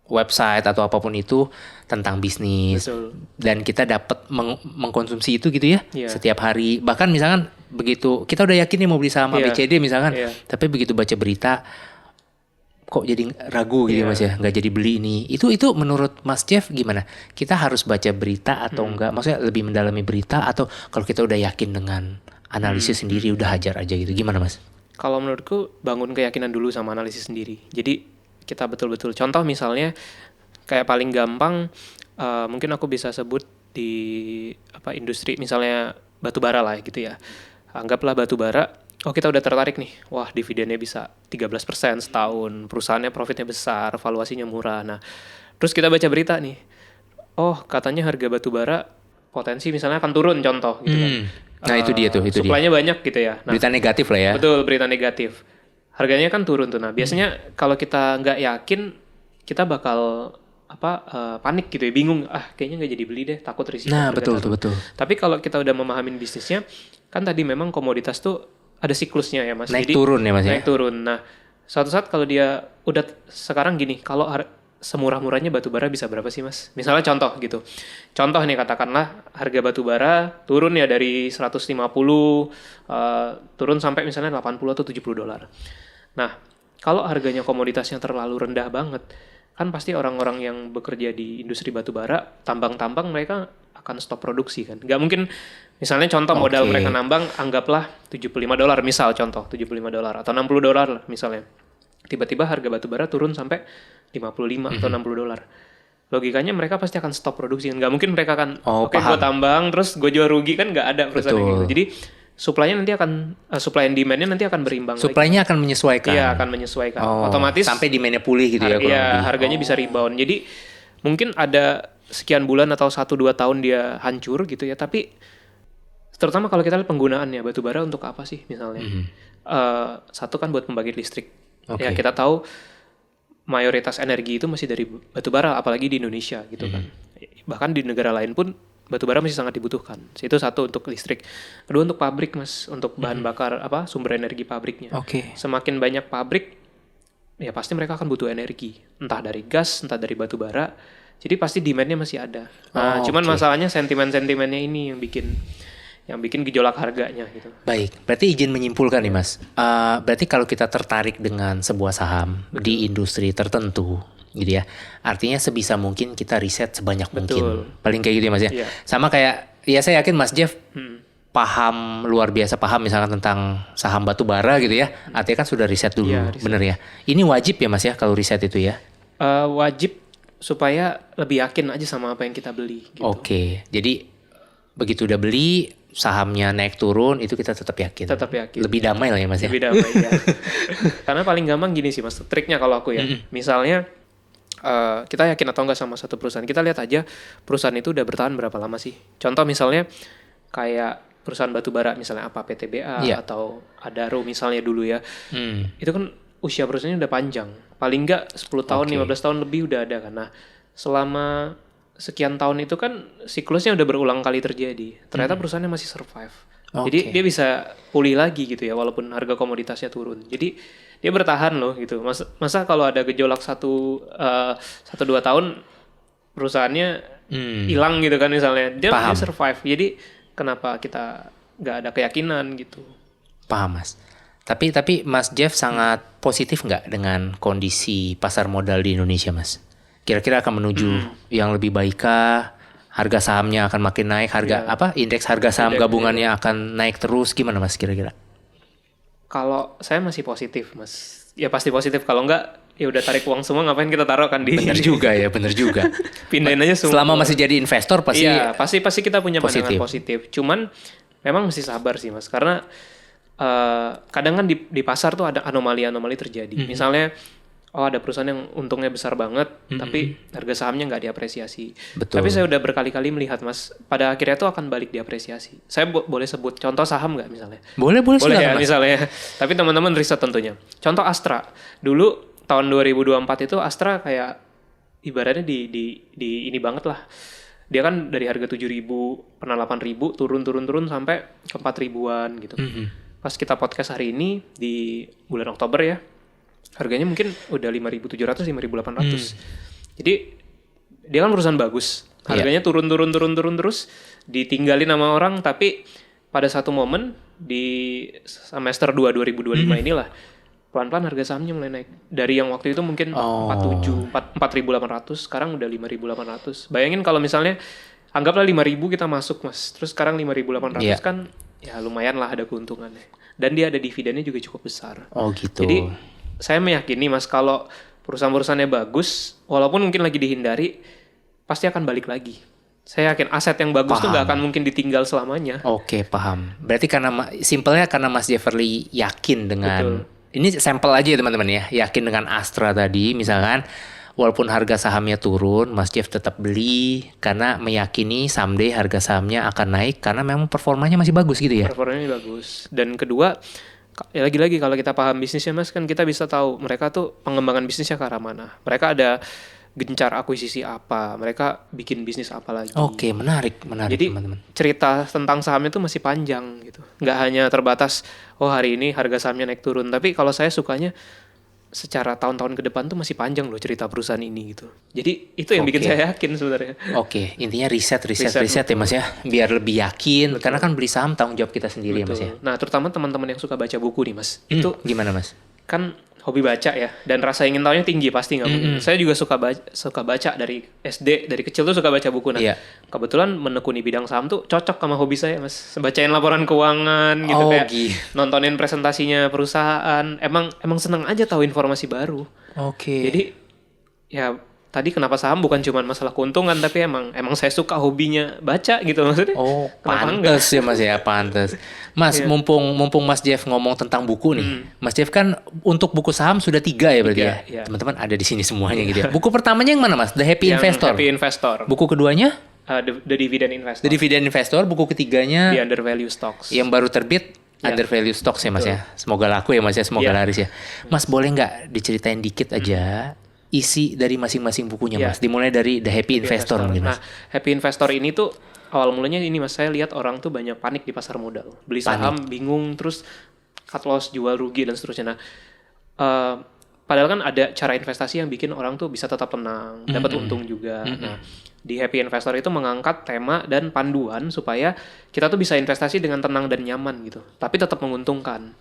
website atau apapun itu tentang bisnis. Betul. Dan kita dapat mengkonsumsi itu gitu ya setiap hari. Bahkan misalkan begitu kita udah yakin nih mau beli saham ABCD misalkan, tapi begitu baca berita kok jadi ragu gitu Mas ya, nggak jadi beli ini. Itu menurut Mas Jeff gimana? Kita harus baca berita atau enggak? Maksudnya lebih mendalami berita, atau kalau kita udah yakin dengan analisis sendiri udah hajar aja gitu? Gimana Mas? Kalau menurutku, bangun keyakinan dulu sama analisis sendiri. Jadi kita betul-betul, contoh misalnya kayak paling gampang, mungkin aku bisa sebut di industri misalnya batu bara lah gitu ya. Anggaplah batu bara, kita udah tertarik nih, wah dividennya bisa 13% setahun, perusahaannya profitnya besar, valuasinya murah. Nah, terus kita baca berita nih, katanya harga batu bara potensi misalnya akan turun, contoh gitu kan. Nah itu dia tuh, supply-nya banyak gitu ya. Nah, berita negatif lah ya. betul, berita negatif. Harganya kan turun tuh. Nah, biasanya kalau kita nggak yakin, kita bakal panik gitu ya, bingung, kayaknya nggak jadi beli deh, takut risiko. Nah betul. Tapi kalau kita udah memahamin bisnisnya, kan tadi memang komoditas tuh ada siklusnya ya Mas. Naik turun ya Mas ya. Naik turun. Nah, suatu saat kalau dia udah sekarang gini, kalau semurah-murahnya batu bara bisa berapa sih Mas? Misalnya contoh gitu. Contoh nih, katakanlah harga batu bara turun ya dari 150 turun sampai misalnya $80 atau $70. Nah, kalau harganya komoditasnya terlalu rendah banget, kan pasti orang-orang yang bekerja di industri batu bara, tambang-tambang mereka akan stop produksi kan. Nggak mungkin, misalnya contoh modal Oke. mereka nambang, anggaplah $75, misal contoh $75 atau $60 lah misalnya. Tiba-tiba harga batu bara turun sampai $55 atau $60. Logikanya mereka pasti akan stop produksi. Nggak mungkin mereka akan, Oh, oke gue paham. tambang, terus gue jual rugi, kan nggak ada perusahaan Betul. kayak gitu. Jadi supply-nya nanti akan, supply and demand-nya nanti akan berimbang lagi. Supply-nya akan menyesuaikan. Iya, akan menyesuaikan. Oh, Otomatis sampai demand-nya pulih gitu ya kurang iya, lebih. harganya bisa rebound. Jadi mungkin ada sekian bulan atau 1-2 tahun dia hancur gitu ya, tapi terutama kalau kita lihat penggunaannya batu bara untuk apa sih misalnya. Satu kan buat pembangkit listrik. Oke. Ya kita tahu mayoritas energi itu masih dari batu bara, apalagi di Indonesia gitu kan. Bahkan di negara lain pun batu bara masih sangat dibutuhkan. Itu satu untuk listrik. Kedua untuk pabrik Mas, untuk bahan bakar sumber energi pabriknya. Oke. Semakin banyak pabrik, ya pasti mereka akan butuh energi, entah dari gas, entah dari batu bara. Jadi pasti demand-nya masih ada. Nah, cuman masalahnya sentimen-sentimennya ini yang bikin gejolak harganya gitu. Baik, berarti izin menyimpulkan nih Mas. Berarti kalau kita tertarik dengan sebuah saham di industri tertentu, gitu ya. Artinya sebisa mungkin kita riset sebanyak mungkin. Paling kayak gitu ya Mas ya. Iya. Sama kayak, ya saya yakin Mas Jeff paham luar biasa paham misalkan tentang saham batu bara gitu ya. Artinya kan sudah riset dulu, Iya, riset. bener ya. Ini wajib ya Mas ya kalau riset itu ya. Wajib supaya lebih yakin aja sama apa yang kita beli gitu. Oke, jadi begitu udah beli sahamnya naik turun itu kita tetap yakin. Tetap yakin. Lebih damai lah ya Mas ya. Lebih damai ya. Karena paling gampang gini sih Mas, triknya kalau aku ya. Misalnya kita yakin atau enggak sama satu perusahaan, kita lihat aja perusahaan itu udah bertahan berapa lama sih. Contoh misalnya kayak perusahaan batu bara misalnya apa PTBA Iya. atau Adaro misalnya dulu ya. Hmm. Itu kan usia perusahaannya udah panjang. Paling enggak 10 tahun, Oke. 15 tahun lebih udah ada kan. Nah, selama sekian tahun itu kan siklusnya udah berulang kali terjadi. Ternyata perusahaannya masih survive. Jadi Oke. dia bisa pulih lagi gitu ya walaupun harga komoditasnya turun. Jadi dia bertahan loh gitu. Masa kalau ada gejolak 1-2 tahun perusahaannya hilang gitu kan misalnya. Dia Paham. survive. Jadi kenapa kita nggak ada keyakinan gitu. Paham Mas. Tapi Mas Jeff sangat positif nggak dengan kondisi pasar modal di Indonesia Mas? Kira-kira akan menuju yang lebih baikkah? Harga sahamnya akan makin naik, indeks harga saham gabungannya akan naik terus, gimana Mas kira-kira? Kalau saya masih positif Mas. Ya pasti positif, kalau enggak ya udah tarik uang semua, ngapain kita taruh kan di Bener juga ya, bener juga. pindahin aja semua. Selama masih jadi investor pasti Iya, pasti kita punya pandangan positif. positif. Cuman memang mesti sabar sih Mas, karena kadang kan di pasar tuh ada anomali-anomali terjadi. Misalnya ada perusahaan yang untungnya besar banget, tapi harga sahamnya nggak diapresiasi. Betul. Tapi saya udah berkali-kali melihat Mas, pada akhirnya tuh akan balik diapresiasi. Saya boleh sebut contoh saham nggak misalnya? boleh Boleh silakan, ya Mas. misalnya. Tapi teman-teman riset tentunya. Contoh Astra. Dulu tahun 2024 itu Astra kayak ibaratnya di ini banget lah. Dia kan dari harga 7.000 pernah 8.000 turun sampai ke 4.000-an gitu. Pas kita podcast hari ini di bulan Oktober ya, harganya mungkin udah 5.700, 5.800. Jadi dia kan perusahaan bagus. Harganya turun terus, ditinggalin sama orang, tapi pada satu momen di semester 2 2025 inilah pelan-pelan harga sahamnya mulai naik. Dari yang waktu itu mungkin 4.800, sekarang udah 5.800. Bayangin kalau misalnya anggaplah 5.000 kita masuk Mas, terus sekarang 5.800 kan ya lumayan lah ada keuntungannya. Dan dia ada dividennya juga cukup besar. Oh gitu. Jadi saya meyakini Mas, kalau perusahaan-perusahaannya bagus, walaupun mungkin lagi dihindari, pasti akan balik lagi. Saya yakin aset yang bagus tuh nggak akan mungkin ditinggal selamanya. Oke, paham. Berarti simpelnya karena Mas Jefferly yakin dengan ini sampel aja ya teman-teman ya, yakin dengan Astra tadi misalkan walaupun harga sahamnya turun, Mas Jeff tetap beli karena meyakini someday harga sahamnya akan naik karena memang performanya masih bagus gitu ya. Performanya bagus. Dan kedua, ya lagi-lagi kalau kita paham bisnisnya Mas, kan kita bisa tahu mereka tuh pengembangan bisnisnya ke arah mana. Mereka ada gencar akuisisi apa, mereka bikin bisnis apa lagi. Oke, menarik Jadi teman-teman. cerita tentang sahamnya tuh masih panjang gitu. Nggak hanya terbatas, oh hari ini harga sahamnya naik turun. Tapi kalau saya sukanya secara tahun-tahun ke depan tuh masih panjang loh cerita perusahaan ini gitu. Jadi itu yang bikin saya yakin sebenarnya. Oke, intinya riset ya Mas ya, biar lebih yakin. Karena kan beli saham tanggung jawab kita sendiri ya Mas ya. Nah terutama teman-teman yang suka baca buku nih Mas, itu Gimana Mas? kan hobi baca ya, dan rasa ingin tahunya tinggi pasti nggak mungkin. Saya juga suka baca dari SD, dari kecil tuh suka baca buku. Nah, Iya. kebetulan menekuni bidang saham tuh cocok sama hobi saya, Mas. Bacain laporan keuangan gitu, Oh, kayak gitu. nontonin presentasinya perusahaan. Emang seneng aja tahu informasi baru. Oke. Jadi ya tadi kenapa saham bukan cuma masalah keuntungan, tapi emang saya suka hobinya baca gitu maksudnya. Oh, Kenapa enggak? pantes ya Mas ya, pantes. Mas, Iya. mumpung Mas Jeff ngomong tentang buku nih. Mas Jeff kan untuk buku saham sudah 3 ya berarti 3, ya. iya. Teman-teman ada di sini semuanya gitu ya. Buku pertamanya yang mana Mas? The Happy Yang Investor. Happy Investor. Buku keduanya The Dividend Investor. The Dividend Investor. Buku ketiganya The Undervalue Stocks. yang baru terbit Ya. Undervalue Stocks ya Mas ya. Semoga laku ya Mas ya, semoga Ya. laris ya. Mas boleh nggak diceritain dikit aja isi dari masing-masing bukunya Ya. Mas? Dimulai dari The Happy Investor mungkin Mas. Nah, Happy Investor ini tuh awal mulanya ini Mas, saya lihat orang tuh banyak panik di pasar modal. Beli saham bingung, terus cut loss, jual rugi dan seterusnya. Nah, padahal kan ada cara investasi yang bikin orang tuh bisa tetap tenang, dapat untung juga. Nah, di Happy Investor itu mengangkat tema dan panduan supaya kita tuh bisa investasi dengan tenang dan nyaman gitu, tapi tetap menguntungkan.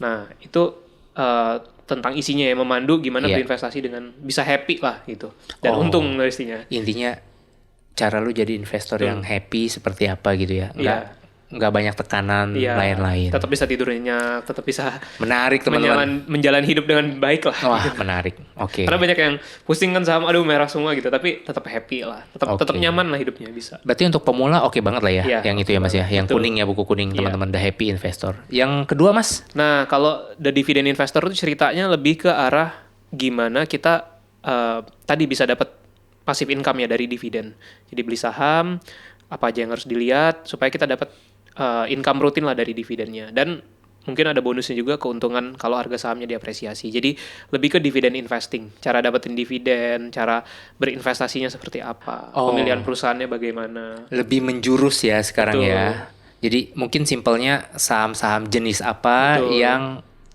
Nah, itu tentang isinya ya, memandu gimana Iya. berinvestasi dengan bisa happy lah gitu, dan Oh. untung pastinya. Intinya cara lu jadi investor yang happy seperti apa gitu ya. Iya. Nggak banyak tekanan Iya, lain-lain. tetap bisa tidur nyenyak, tetap bisa Menarik teman-teman. menjalani hidup dengan baik lah. Wah, menarik. Oke. Karena banyak yang pusing kan saham, aduh merah semua gitu, tapi tetap happy lah, tetap Oke. nyaman lah hidupnya bisa. Berarti untuk pemula oke banget lah ya, Iya, yang itu ya Mas ya, yang betul. kuning ya, buku kuning Iya. teman-teman, The Happy Investor. Yang kedua Mas, Nah, kalau The Dividend Investor itu ceritanya lebih ke arah gimana kita tadi bisa dapat passive income ya dari dividen. Jadi beli saham, apa aja yang harus dilihat supaya kita dapat income rutin lah dari dividennya. Dan mungkin ada bonusnya juga, keuntungan kalau harga sahamnya diapresiasi. Jadi lebih ke dividen investing, cara dapetin dividen, cara berinvestasinya seperti apa, Oh. pemilihan perusahaannya bagaimana. lebih menjurus ya sekarang Betul. ya. Jadi mungkin simpelnya saham-saham jenis apa Betul. yang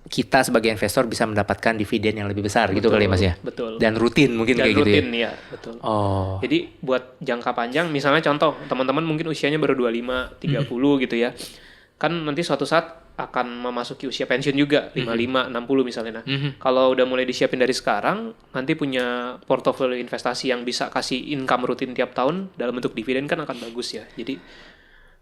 kita sebagai investor bisa mendapatkan dividen yang lebih besar gitu Betul, kali ya Mas ya. betul. Dan rutin mungkin Dan kayak gitu ya. rutin ya, betul. Oh. Jadi buat jangka panjang, misalnya contoh, teman-teman mungkin usianya baru 25, 30 gitu ya. Kan nanti suatu saat akan memasuki usia pensiun juga, 55, 60 misalnya. Nah, kalau udah mulai disiapin dari sekarang, nanti punya portofolio investasi yang bisa kasih income rutin tiap tahun dalam bentuk dividen kan akan bagus ya. Jadi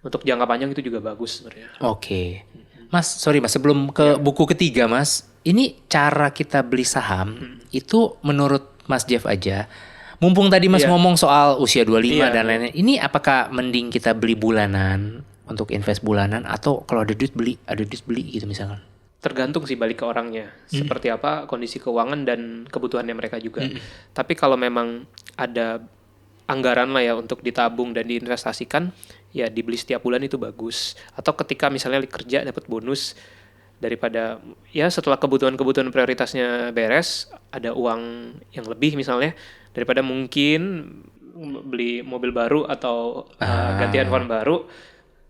untuk jangka panjang itu juga bagus sebenarnya. Oke. Mas, sorry Mas, sebelum ke buku ketiga Mas, ini cara kita beli saham itu menurut Mas Jeff aja. Mumpung tadi Mas Iya. ngomong soal usia 25 Iya. dan lain-lain, ini apakah mending kita beli bulanan untuk invest bulanan atau kalau ada duit beli gitu misalkan? Tergantung sih, balik ke orangnya. Seperti apa kondisi keuangan dan kebutuhannya mereka juga. Tapi kalau memang ada anggaran lah ya untuk ditabung dan diinvestasikan, ya dibeli setiap bulan itu bagus. Atau ketika misalnya kerja dapat bonus, daripada ya setelah kebutuhan-kebutuhan prioritasnya beres, ada uang yang lebih misalnya, daripada mungkin beli mobil baru atau ganti handphone baru,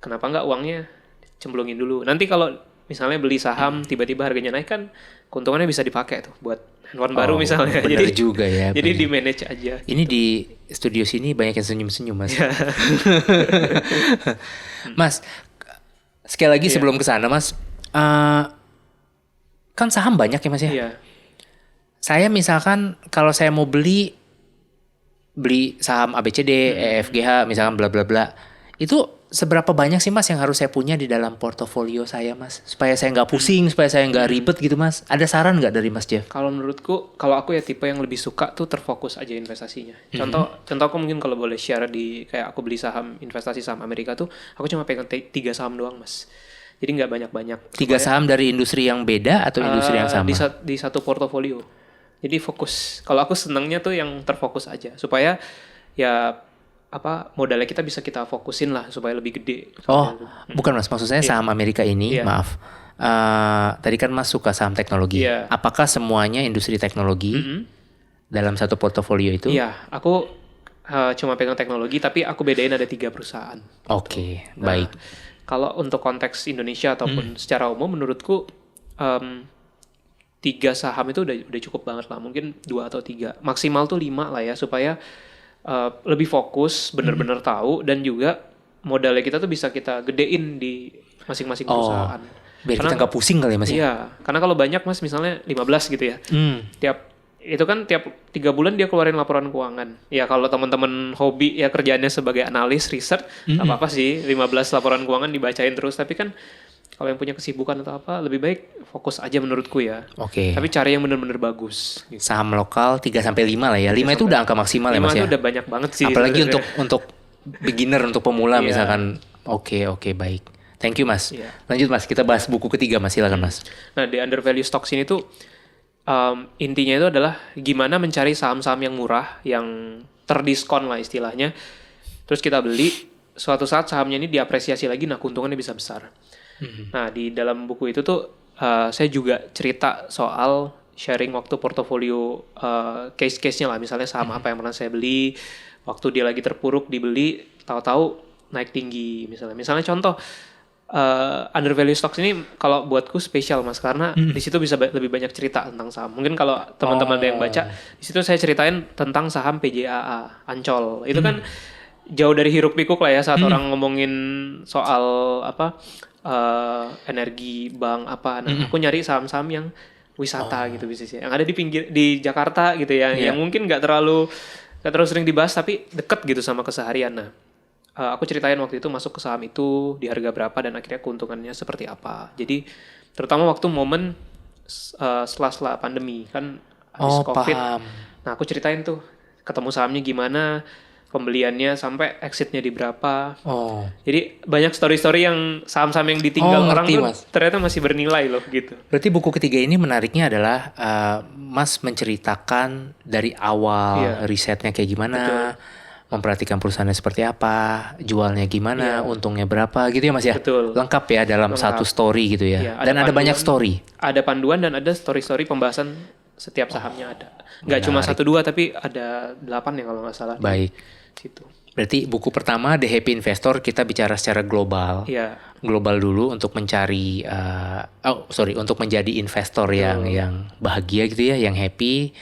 kenapa nggak uangnya cemplungin dulu. Nanti kalau misalnya beli saham tiba-tiba harganya naik, kan keuntungannya bisa dipakai tuh buat handphone baru misalnya. Bener juga ya. Jadi bener. di manage aja. Ini di studio sini banyak yang senyum-senyum Mas. Mas, sekali lagi sebelum ke sana Mas, kan saham banyak ya Mas ya. Iya. Saya misalkan kalau saya mau beli saham ABCD, EFGH misalkan bla bla bla. Itu seberapa banyak sih Mas yang harus saya punya di dalam portofolio saya Mas? Supaya saya nggak pusing, supaya saya nggak ribet gitu Mas. Ada saran nggak dari Mas Jeff? Kalau menurutku, kalau aku ya tipe yang lebih suka tuh terfokus aja investasinya. Contoh aku mungkin kalau boleh share, di kayak aku beli saham, investasi saham Amerika tuh, aku cuma pegang 3 saham doang Mas. Jadi nggak banyak-banyak. 3 saham dari industri yang beda atau industri yang sama? Di satu portofolio. Jadi fokus. Kalau aku senangnya tuh yang terfokus aja, supaya ya modalnya kita bisa kita fokusin lah supaya lebih gede. Oh, bukan Mas, maksud saya saham Amerika ini, Iya. maaf. Tadi kan Mas suka saham teknologi. Iya. Apakah semuanya industri teknologi dalam satu portofolio itu? Iya, aku cuma pegang teknologi, tapi aku bedain ada 3 perusahaan. Oke, Nah, baik. kalau untuk konteks Indonesia ataupun secara umum, menurutku 3 saham itu udah cukup banget lah. Mungkin 2 atau 3, maksimal tuh 5 lah ya, supaya lebih fokus, bener-bener tahu, dan juga modalnya kita tuh bisa kita gedein di masing-masing perusahaan. Biar kita nggak pusing kali ya Mas ya. Iya, karena kalau banyak Mas misalnya 15 gitu ya. Tiap 3 bulan dia keluarin laporan keuangan. Ya kalau teman-teman hobi ya kerjaannya sebagai analis, research, nggak apa-apa sih 15 laporan keuangan dibacain terus. Tapi kan kalau yang punya kesibukan atau apa, lebih baik fokus aja menurutku ya. Oke. Tapi cari yang benar-benar bagus. Gitu. Saham lokal 3-5 lah ya. 5 itu udah angka maksimal ya Mas 5 ya. itu udah banyak banget sih. Apalagi sebenarnya. untuk beginner, untuk pemula Iya. misalkan. Oke, baik. Thank you Mas. Iya. Lanjut Mas, kita bahas buku ketiga Mas, silakan Mas. Nah di undervalue stocks ini tuh intinya itu adalah gimana mencari saham-saham yang murah, yang terdiskon lah istilahnya. Terus kita beli, suatu saat sahamnya ini diapresiasi lagi, nah keuntungannya bisa besar. Nah di dalam buku itu tuh saya juga cerita soal sharing waktu portofolio case-case-nya lah. Misalnya saham apa yang pernah saya beli, waktu dia lagi terpuruk dibeli, tahu-tahu naik tinggi misalnya. Misalnya contoh, undervalue stocks ini kalau buatku spesial Mas, karena di situ bisa lebih banyak cerita tentang saham. Mungkin kalau teman-teman ada yang baca, di situ saya ceritain tentang saham PJAA Ancol. Itu kan jauh dari hiruk pikuk lah ya saat orang ngomongin soal apa energi bank apa. Nah, aku nyari saham-saham yang wisata gitu bisnisnya, yang ada di Jakarta gitu ya, yang mungkin nggak terlalu sering dibahas tapi deket gitu sama keseharian. Nah, aku ceritain waktu itu masuk ke saham itu di harga berapa dan akhirnya keuntungannya seperti apa. Jadi terutama waktu momen setelah pandemi kan habis COVID. Paham. Nah aku ceritain tuh ketemu sahamnya gimana, pembeliannya sampai exitnya di berapa. Jadi banyak story-story yang saham-saham yang ditinggal orang ngerti, tuh Mas. ternyata masih bernilai loh gitu. Berarti buku ketiga ini menariknya adalah Mas menceritakan dari awal risetnya kayak gimana, memperhatikan perusahaannya seperti apa, jualnya gimana, untungnya berapa gitu ya Mas ya. Betul. Lengkap ya dalam satu story gitu ya. Iya, Dan ada banyak story. Ada panduan dan ada story-story pembahasan setiap sahamnya ada. Nggak cuma 1-2 tapi ada 8 ya kalau nggak salah. Baik. Situ. Berarti buku pertama The Happy Investor kita bicara secara global. Iya. Global dulu untuk mencari untuk menjadi investor yang bahagia gitu ya, yang happy,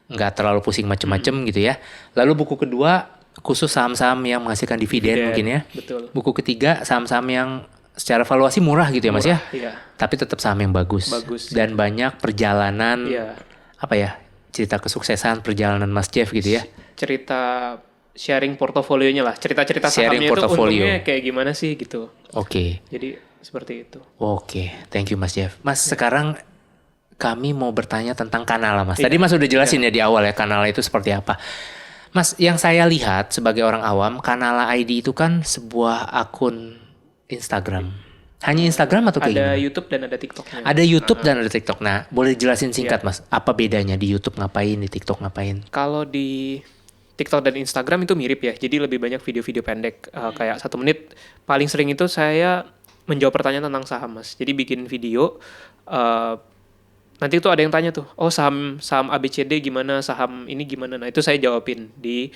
nggak terlalu pusing macem-macem gitu ya. Lalu buku kedua khusus saham-saham yang menghasilkan dividen mungkin ya. Betul. Buku ketiga saham-saham yang secara valuasi murah gitu ya Mas ya. Iya. Tapi tetap saham yang bagus. Dan banyak perjalanan cerita kesuksesan perjalanan Mas Jeff gitu ya. Cerita sharing portofolionya lah, cerita-cerita Sharing sahamnya itu portofolio. untungnya kayak gimana sih gitu. Oke. Jadi seperti itu. Oke, thank you Mas Jeff. Mas sekarang kami mau bertanya tentang Kanala Mas. Tadi Mas udah jelasin ya di awal ya Kanala itu seperti apa. Mas, yang saya lihat sebagai orang awam, Kanala ID itu kan sebuah akun Instagram. Hanya Instagram atau kayak Ada gimana? YouTube dan ada TikToknya. Ada YouTube dan ada TikTok. Nah, boleh jelasin singkat Mas, apa bedanya di YouTube ngapain, di TikTok ngapain? Kalau di TikTok dan Instagram itu mirip ya. Jadi lebih banyak video-video pendek kayak 1 menit. Paling sering itu saya menjawab pertanyaan tentang saham Mas. Jadi bikin video. Nanti itu ada yang tanya tuh, saham ABCD gimana, saham ini gimana. Nah itu saya jawabin di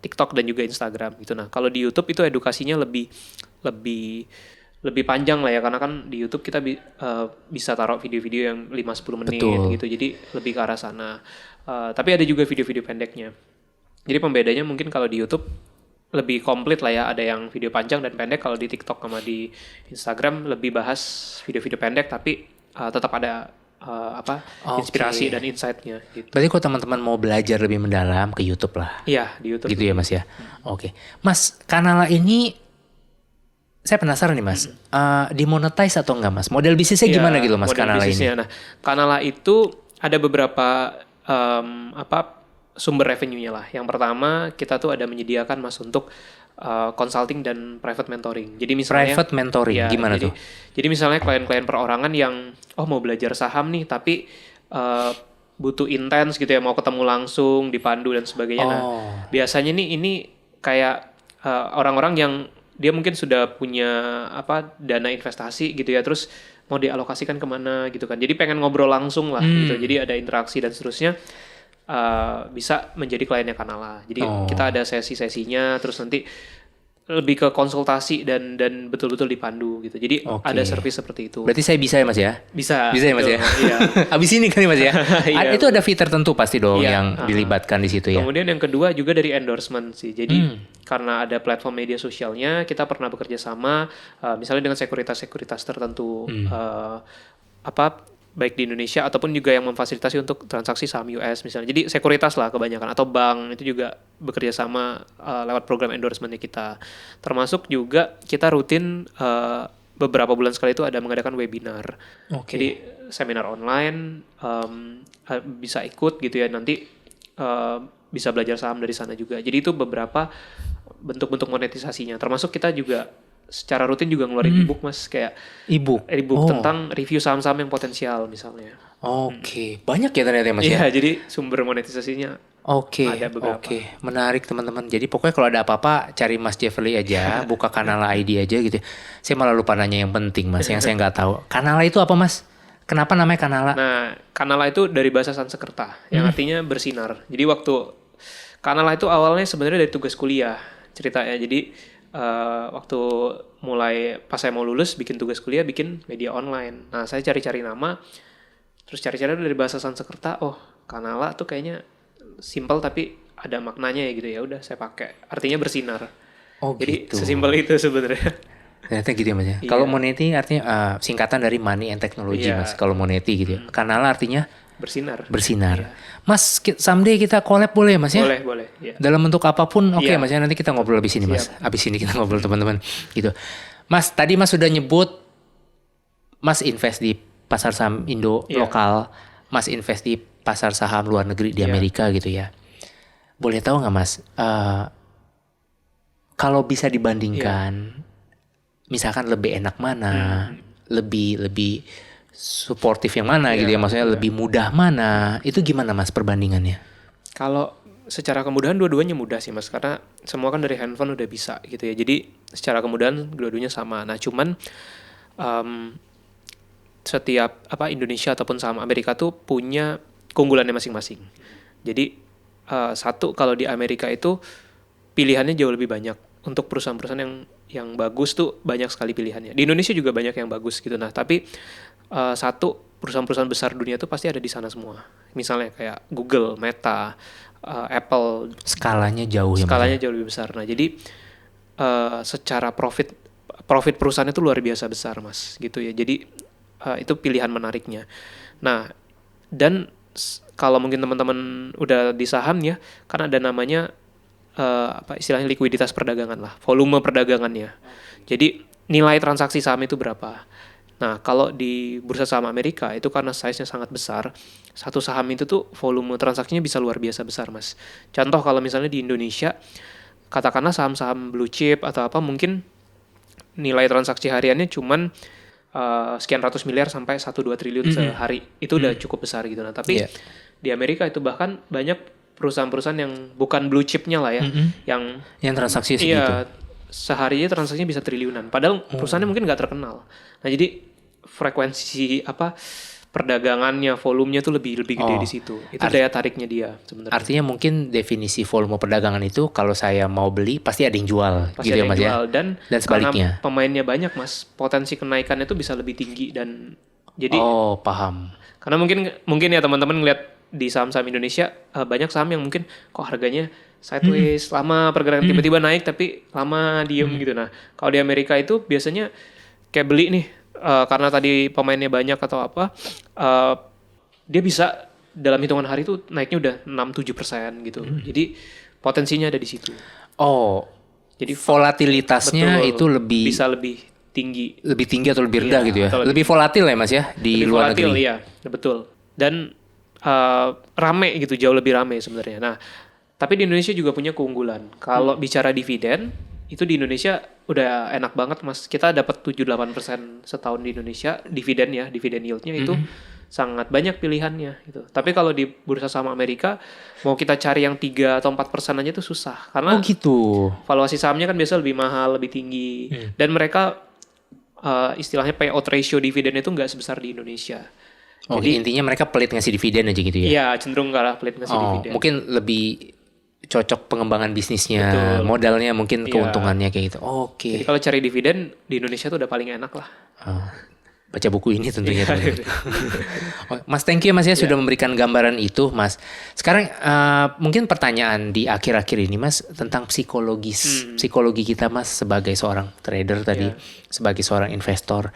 TikTok dan juga Instagram gitu. Nah kalau di YouTube itu edukasinya lebih panjang lah ya, karena kan di YouTube kita bisa taruh video-video yang 5-10 menit gitu. Jadi lebih ke arah sana. Tapi ada juga video-video pendeknya. Jadi pembedanya mungkin kalau di YouTube lebih komplit lah ya, ada yang video panjang dan pendek. Kalau di TikTok sama di Instagram lebih bahas video-video pendek tapi tetap ada inspirasi dan insight-nya gitu. Berarti kalau teman-teman mau belajar lebih mendalam ke YouTube lah. Iya, di YouTube. Gitu ya Mas ya. Oke. Mas, Kanala ini saya penasaran nih Mas. Dimonetize atau enggak Mas? Model bisnisnya gimana gitu Mas Kanala ini? Nah, Kanala itu ada beberapa sumber revenue-nya lah. Yang pertama, kita tuh ada menyediakan Mas untuk consulting dan private mentoring. Jadi misalnya Private mentoring gimana tuh? Jadi misalnya klien-klien perorangan yang mau belajar saham nih tapi butuh intens gitu ya, mau ketemu langsung, dipandu dan sebagainya. Nah, biasanya nih ini kayak orang-orang yang dia mungkin sudah punya dana investasi gitu ya, terus mau dialokasikan kemana gitu kan. Jadi pengen ngobrol langsung lah gitu. Jadi ada interaksi dan seterusnya. Bisa menjadi kliennya Kanala. Jadi kita ada sesi-sesinya, terus nanti lebih ke konsultasi dan betul-betul dipandu gitu. Jadi ada service seperti itu. Berarti saya bisa ya Mas ya? Bisa ya Mas ya? Iya. Abis ini kan ya Mas ya? Iya. Itu ada fitur tertentu pasti dong yang dilibatkan di situ ya? Kemudian yang kedua juga dari endorsement sih. Jadi karena ada platform media sosialnya, kita pernah bekerja sama, misalnya dengan sekuritas tertentu, baik di Indonesia ataupun juga yang memfasilitasi untuk transaksi saham US misalnya. Jadi sekuritas lah kebanyakan, atau bank itu juga bekerja sama lewat program endorsementnya kita. Termasuk juga kita rutin beberapa bulan sekali itu ada mengadakan webinar. Jadi seminar online, bisa ikut gitu ya, nanti bisa belajar saham dari sana juga. Jadi itu beberapa bentuk-bentuk monetisasinya. Termasuk kita juga secara rutin juga ngeluarin ebook mas, kayak ebook tentang review saham-saham yang potensial misalnya. Banyak ya ternyata mas Iya, ya. jadi sumber monetisasinya ada beberapa. Menarik teman-teman. Jadi pokoknya kalau ada apa-apa cari Mas Jeffrey aja, buka kanal ID aja gitu. Saya malah lupa nanya yang penting mas, yang saya nggak tahu. Kanala itu apa mas? Kenapa namanya Kanala? Nah, Kanala itu dari bahasa Sanskerta yang artinya bersinar. Jadi waktu Kanala itu awalnya sebenarnya dari tugas kuliah ceritanya. Jadi waktu mulai pas saya mau lulus bikin tugas kuliah, bikin media online. Nah, saya cari-cari nama, terus cari-cari dari bahasa Sanskerta. Oh, Kanala tuh kayaknya simpel tapi ada maknanya ya gitu, ya udah saya pakai. Artinya bersinar. Jadi Gitu. sesimpel itu sebenarnya. Ternyata gitu ya mas ya. Kalau Moneti artinya singkatan dari Money and Technology mas. Kalau Moneti gitu ya. Kanala artinya bersinar. Mas, someday kita collab boleh ya mas ya? Boleh. Ya. Dalam bentuk apapun oke mas ya, nanti kita ngobrol abis ini mas. Abis ini kita ngobrol teman-teman gitu. Mas, tadi mas sudah nyebut mas invest di pasar saham Indo lokal, mas invest di pasar saham luar negeri di Amerika gitu ya. Boleh tahu nggak mas, kalau bisa dibandingkan, misalkan lebih enak mana, lebih suportif yang mana gitu ya, maksudnya lebih mudah mana, itu gimana mas perbandingannya? Kalau secara kemudahan dua-duanya mudah sih mas, karena semua kan dari handphone udah bisa gitu ya. Jadi secara kemudahan dua-duanya sama. Nah cuman setiap Indonesia ataupun saham Amerika tuh punya keunggulannya masing-masing. Jadi satu, kalau di Amerika itu pilihannya jauh lebih banyak untuk perusahaan-perusahaan yang bagus tuh, banyak sekali pilihannya. Di Indonesia juga banyak yang bagus gitu. Nah tapi satu, perusahaan-perusahaan besar dunia tuh pasti ada di sana semua. Misalnya kayak Google, Meta, Apple. Skalanya jauh ya. Skalanya jauh lebih besar. Nah jadi secara profit perusahaan itu luar biasa besar mas, gitu ya. Jadi itu pilihan menariknya. Nah dan kalau mungkin teman-teman udah di saham ya, kan ada namanya istilahnya likuiditas perdagangan lah, volume perdagangannya. Jadi nilai transaksi saham itu berapa. Nah, kalau di bursa saham Amerika itu karena size-nya sangat besar, satu saham itu tuh volume transaksinya bisa luar biasa besar, Mas. Contoh kalau misalnya di Indonesia, katakanlah saham-saham blue chip atau apa, mungkin nilai transaksi hariannya cuman sekian ratus miliar sampai 1-2 triliun sehari. Itu udah cukup besar gitu. Nah, tapi di Amerika itu bahkan banyak perusahaan-perusahaan yang bukan blue chip-nya lah ya, yang transaksi segitu. Iya, seharinya transaksinya bisa triliunan. Padahal perusahaannya mungkin nggak terkenal. Nah, jadi frekuensi perdagangannya, volumenya tuh lebih gede di situ. Itu daya tariknya dia sebenarnya. Artinya mungkin definisi volume perdagangan itu kalau saya mau beli pasti ada yang jual, pasti gitu ada ya mas yang jual. ya. Dan sebaliknya. Karena pemainnya banyak mas, potensi kenaikannya tuh bisa lebih tinggi dan jadi. Oh paham. Karena mungkin ya teman-teman ngeliat di saham-saham Indonesia banyak saham yang mungkin kok harganya sideways, lama pergerakan tiba-tiba naik tapi lama diem gitu. Nah kalau di Amerika itu biasanya kayak beli nih karena tadi pemainnya banyak atau apa, dia bisa dalam hitungan hari itu naiknya udah 6-7% gitu. Jadi potensinya ada di situ. Oh, jadi volatilitasnya betul, itu bisa lebih tinggi. Lebih tinggi atau lebih rendah gitu ya? Lebih volatil ya mas ya di lebih luar volatil, negeri? Iya, betul. Dan rame gitu, jauh lebih rame sebenarnya. Nah, tapi di Indonesia juga punya keunggulan. Kalau bicara dividen, itu di Indonesia udah enak banget mas. Kita dapat 7-8% setahun di Indonesia, dividen yieldnya itu sangat banyak pilihannya gitu. Tapi kalau di bursa saham Amerika, mau kita cari yang 3 atau 4% aja tuh susah. Karena gitu. valuasi sahamnya kan biasa lebih mahal, lebih tinggi. Dan mereka istilahnya payout ratio dividen itu nggak sebesar di Indonesia. Jadi intinya mereka pelit ngasih dividen aja gitu ya? Iya, cenderung ke arah pelit ngasih dividen. Mungkin lebih cocok pengembangan bisnisnya, betul. Modalnya mungkin keuntungannya kayak gitu. Oke. Jadi kalau cari dividen di Indonesia tuh udah paling enak lah. baca buku ini tentunya. Teman-teman. Oh, Mas, thank you Mas ya sudah memberikan gambaran itu Mas. Sekarang mungkin pertanyaan di akhir-akhir ini Mas tentang psikologi kita Mas sebagai seorang trader tadi, sebagai seorang investor.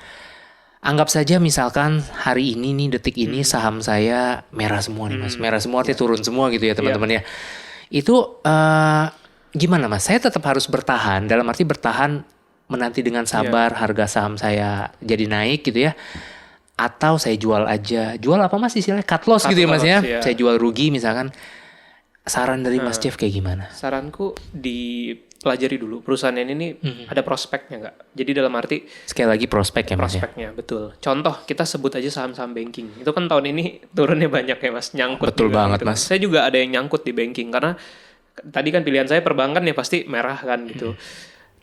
Anggap saja misalkan hari ini nih, detik ini saham saya merah semua nih Mas. Merah semua artinya turun semua gitu ya teman-teman ya. Itu gimana Mas? Saya tetap harus bertahan, dalam arti bertahan menanti dengan sabar harga saham saya jadi naik gitu ya. Atau saya jual aja. Jual apa Mas istilahnya? Cut loss gitu ya Mas ya. Saya jual rugi misalkan. Saran dari Mas Jeff kayak gimana? Saranku dipelajari dulu perusahaan ini ada prospeknya nggak? Jadi dalam arti sekali lagi prospek ya Mas. Prospeknya betul. Contoh kita sebut aja saham-saham banking. Itu kan tahun ini turunnya banyak ya Mas, nyangkut. Betul banget gitu. Mas. Saya juga ada yang nyangkut di banking karena tadi kan pilihan saya perbankan ya pasti merah kan gitu.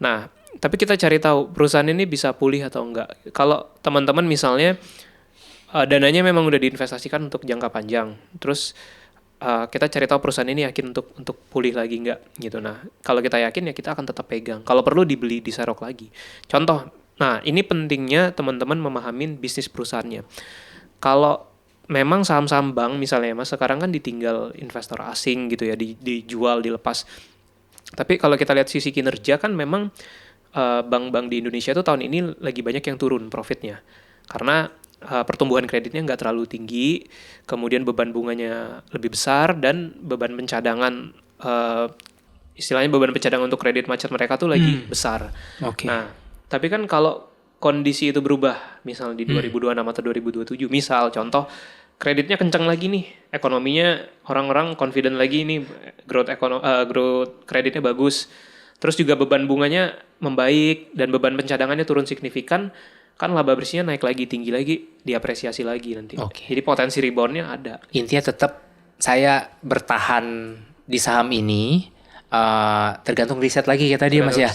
Nah, tapi kita cari tahu perusahaan ini bisa pulih atau enggak. Kalau teman-teman misalnya dananya memang udah diinvestasikan untuk jangka panjang, terus kita cari tahu perusahaan ini yakin untuk pulih lagi enggak gitu. Nah, kalau kita yakin ya kita akan tetap pegang. Kalau perlu dibeli, diserok lagi. Contoh, nah ini pentingnya teman-teman memahamin bisnis perusahaannya. Kalau memang saham-saham bank misalnya Mas, sekarang kan ditinggal investor asing gitu ya, dijual, dilepas. Tapi kalau kita lihat sisi kinerja kan memang bank-bank di Indonesia tuh tahun ini lagi banyak yang turun profitnya. Karena pertumbuhan kreditnya nggak terlalu tinggi, kemudian beban bunganya lebih besar, dan beban pencadangan, istilahnya beban pencadangan untuk kredit macet mereka tuh lagi besar. Okay. Nah, tapi kan kalau kondisi itu berubah, misal di 2026 atau 2027, misal contoh, kreditnya kencang lagi nih, ekonominya orang-orang confident lagi nih, growth kreditnya bagus, terus juga beban bunganya membaik dan beban pencadangannya turun signifikan, kan laba bersihnya naik lagi, tinggi lagi, diapresiasi lagi nanti. Okay. Jadi potensi reboundnya ada. Intinya tetap saya bertahan di saham ini, tergantung riset lagi kayak tadi Mas ya.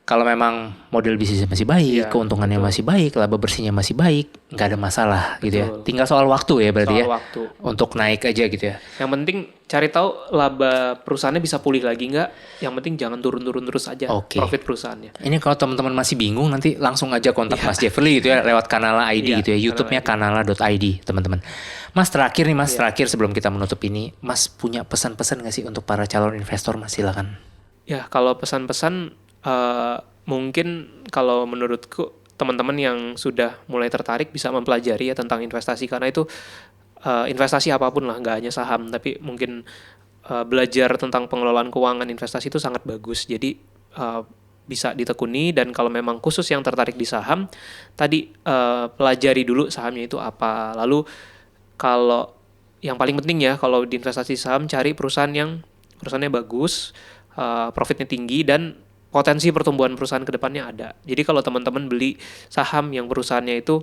Kalau memang model bisnisnya masih baik, keuntungannya masih baik, laba bersihnya masih baik, nggak ada masalah gitu ya. Tinggal soal waktu ya berarti soal ya. Waktu. Untuk naik aja gitu ya. Yang penting cari tahu laba perusahaannya bisa pulih lagi nggak. Yang penting jangan turun-turun terus aja profit perusahaannya. Ini kalau teman-teman masih bingung nanti langsung aja kontak Mas Jeffrey gitu ya lewat Kanala ID gitu ya. YouTube-nya kanala.id teman-teman. Mas terakhir nih Mas, terakhir sebelum kita menutup ini, Mas punya pesan-pesan nggak sih untuk para calon investor Mas, silakan. Ya kalau pesan-pesan mungkin kalau menurutku teman-teman yang sudah mulai tertarik bisa mempelajari ya tentang investasi, karena itu investasi apapun lah, nggak hanya saham, tapi mungkin belajar tentang pengelolaan keuangan investasi itu sangat bagus. Jadi bisa ditekuni, dan kalau memang khusus yang tertarik di saham tadi pelajari dulu sahamnya itu apa. Lalu kalau yang paling penting ya kalau di investasi saham, cari perusahaannya bagus, profitnya tinggi, dan potensi pertumbuhan perusahaan ke depannya ada. Jadi kalau teman-teman beli saham yang perusahaannya itu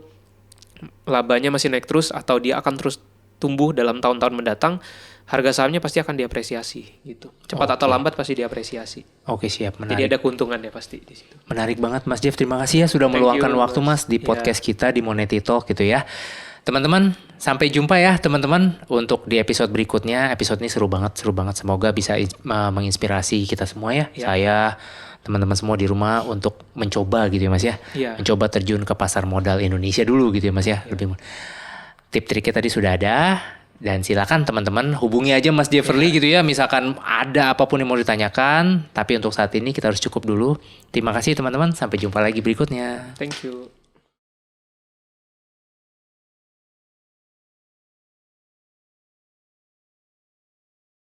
labanya masih naik terus atau dia akan terus tumbuh dalam tahun-tahun mendatang, harga sahamnya pasti akan diapresiasi gitu. Cepat atau lambat pasti diapresiasi. Oke, siap, menarik. Jadi ada keuntungannya pasti di situ. Menarik banget Mas Jeff, terima kasih ya sudah meluangkan waktu Mas di podcast kita di Monety Talk gitu ya. Teman-teman, sampai jumpa ya teman-teman untuk di episode berikutnya. Episode ini seru banget. Semoga bisa menginspirasi kita semua ya. Saya, teman-teman semua di rumah untuk mencoba gitu ya Mas ya. Mencoba terjun ke pasar modal Indonesia dulu gitu ya Mas ya. Lebih tip-triknya tadi sudah ada. Dan silakan teman-teman hubungi aja Mas Jeffrey gitu ya. Misalkan ada apapun yang mau ditanyakan. Tapi untuk saat ini kita harus cukup dulu. Terima kasih teman-teman. Sampai jumpa lagi berikutnya. Thank you.